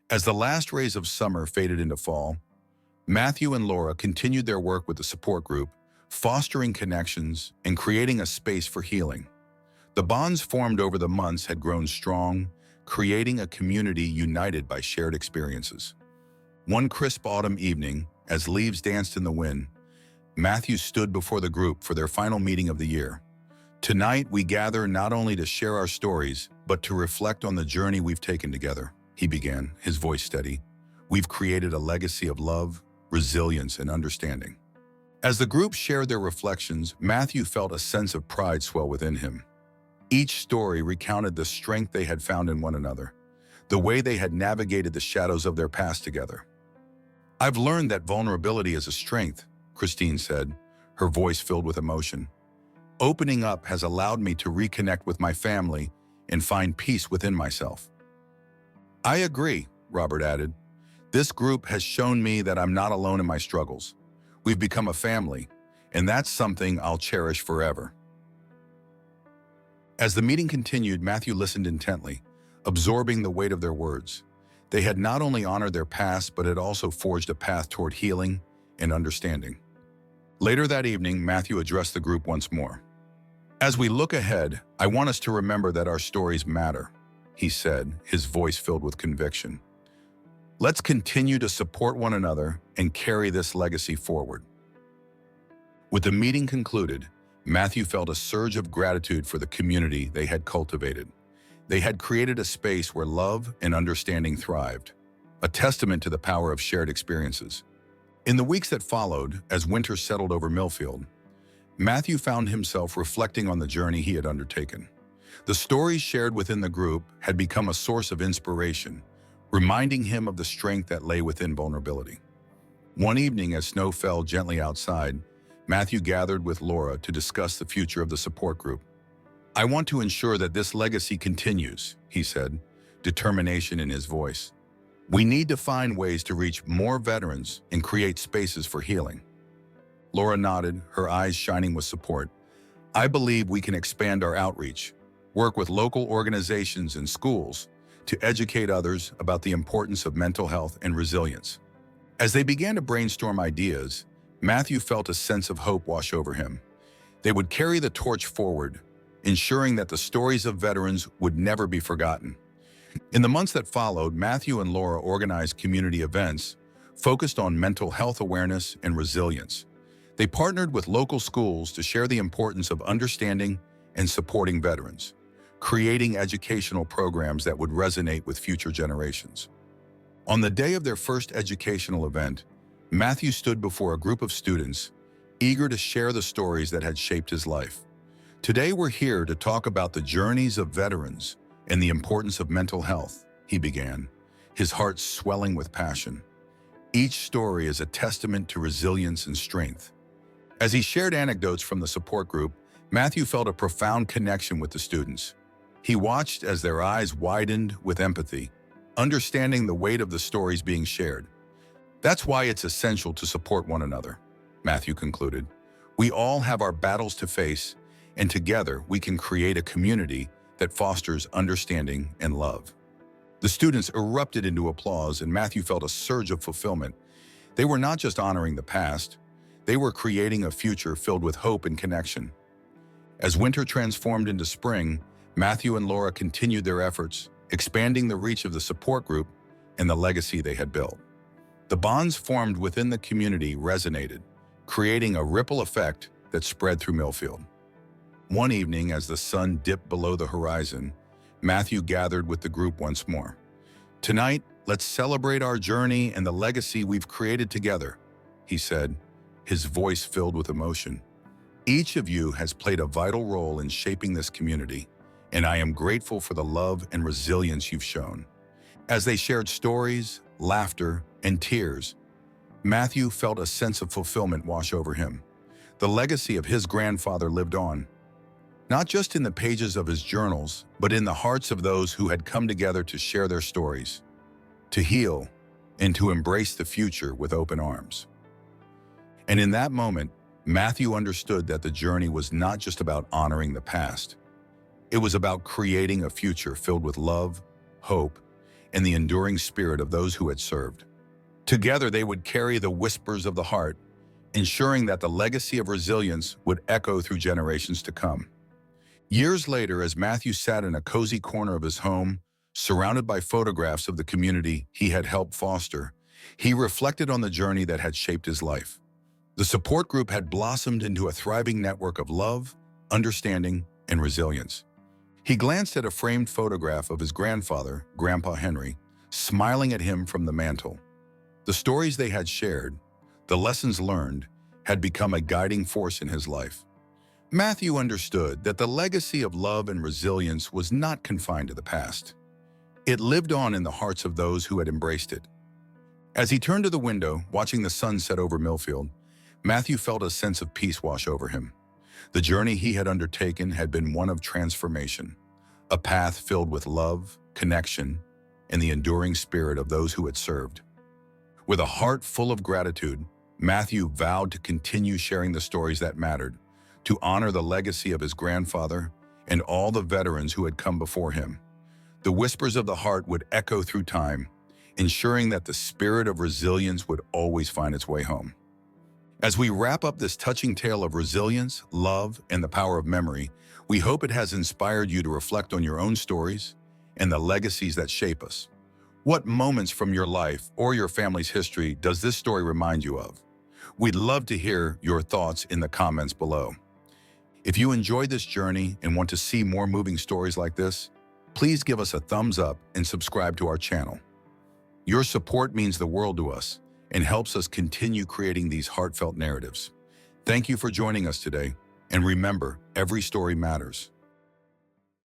As the last rays of summer faded into fall, Matthew and Laura continued their work with the support group, fostering connections and creating a space for healing. The bonds formed over the months had grown strong, creating a community united by shared experiences. One crisp autumn evening, as leaves danced in the wind, Matthew stood before the group for their final meeting of the year. "Tonight, we gather not only to share our stories, but to reflect on the journey we've taken together," he began, his voice steady. "We've created a legacy of love, resilience, and understanding." As the group shared their reflections, Matthew felt a sense of pride swell within him. Each story recounted the strength they had found in one another, the way they had navigated the shadows of their past together. "I've learned that vulnerability is a strength," Christine said, her voice filled with emotion. "Opening up has allowed me to reconnect with my family and find peace within myself." "I agree," Robert added. "This group has shown me that I'm not alone in my struggles. We've become a family, and that's something I'll cherish forever." As the meeting continued, Matthew listened intently, absorbing the weight of their words. They had not only honored their past, but had also forged a path toward healing and understanding. Later that evening, Matthew addressed the group once more. "As we look ahead, I want us to remember that our stories matter," he said, his voice filled with conviction. "Let's continue to support one another and carry this legacy forward." With the meeting concluded, Matthew felt a surge of gratitude for the community they had cultivated. They had created a space where love and understanding thrived, a testament to the power of shared experiences. In the weeks that followed, as winter settled over Millfield, Matthew found himself reflecting on the journey he had undertaken. The stories shared within the group had become a source of inspiration, reminding him of the strength that lay within vulnerability. One evening, as snow fell gently outside, Matthew gathered with Laura to discuss the future of the support group. "I want to ensure that this legacy continues," he said, determination in his voice. "We need to find ways to reach more veterans and create spaces for healing." Laura nodded, her eyes shining with support. "I believe we can expand our outreach, work with local organizations and schools to educate others about the importance of mental health and resilience." As they began to brainstorm ideas, Matthew felt a sense of hope wash over him. They would carry the torch forward, ensuring that the stories of veterans would never be forgotten. In the months that followed, Matthew and Laura organized community events focused on mental health awareness and resilience. They partnered with local schools to share the importance of understanding and supporting veterans, creating educational programs that would resonate with future generations. On the day of their first educational event, Matthew stood before a group of students, eager to share the stories that had shaped his life. "Today we're here to talk about the journeys of veterans and the importance of mental health," he began, his heart swelling with passion. Each story is a testament to resilience and strength. As he shared anecdotes from the support group, Matthew felt a profound connection with the students. He watched as their eyes widened with empathy, understanding the weight of the stories being shared. "That's why it's essential to support one another," Matthew concluded. "We all have our battles to face, and together we can create a community that fosters understanding and love." The students erupted into applause, and Matthew felt a surge of fulfillment. They were not just honoring the past, they were creating a future filled with hope and connection. As winter transformed into spring, Matthew and Laura continued their efforts, expanding the reach of the support group and the legacy they had built. The bonds formed within the community resonated, creating a ripple effect that spread through Millfield. One evening, as the sun dipped below the horizon, Matthew gathered with the group once more. "Tonight, let's celebrate our journey and the legacy we've created together," he said, his voice filled with emotion. "Each of you has played a vital role in shaping this community, and I am grateful for the love and resilience you've shown." As they shared stories, laughter, and tears, Matthew felt a sense of fulfillment wash over him. The legacy of his grandfather lived on, not just in the pages of his journals, but in the hearts of those who had come together to share their stories, to heal, and to embrace the future with open arms. And in that moment, Matthew understood that the journey was not just about honoring the past. It was about creating a future filled with love, hope, and the enduring spirit of those who had served. Together, they would carry the whispers of the heart, ensuring that the legacy of resilience would echo through generations to come. Years later, as Matthew sat in a cozy corner of his home, surrounded by photographs of the community he had helped foster, he reflected on the journey that had shaped his life. The support group had blossomed into a thriving network of love, understanding, and resilience. He glanced at a framed photograph of his grandfather, Grandpa Henry, smiling at him from the mantel. The stories they had shared, the lessons learned, had become a guiding force in his life. Matthew understood that the legacy of love and resilience was not confined to the past. It lived on in the hearts of those who had embraced it. As he turned to the window, watching the sun set over Millfield, Matthew felt a sense of peace wash over him. The journey he had undertaken had been one of transformation, a path filled with love, connection, and the enduring spirit of those who had served. With a heart full of gratitude, Matthew vowed to continue sharing the stories that mattered, to honor the legacy of his grandfather and all the veterans who had come before him. The whispers of the heart would echo through time, ensuring that the spirit of resilience would always find its way home. As we wrap up this touching tale of resilience, love, and the power of memory, we hope it has inspired you to reflect on your own stories and the legacies that shape us. What moments from your life or your family's history does this story remind you of? We'd love to hear your thoughts in the comments below. If you enjoyed this journey and want to see more moving stories like this, please give us a thumbs up and subscribe to our channel. Your support means the world to us and helps us continue creating these heartfelt narratives. Thank you for joining us today, and remember, every story matters.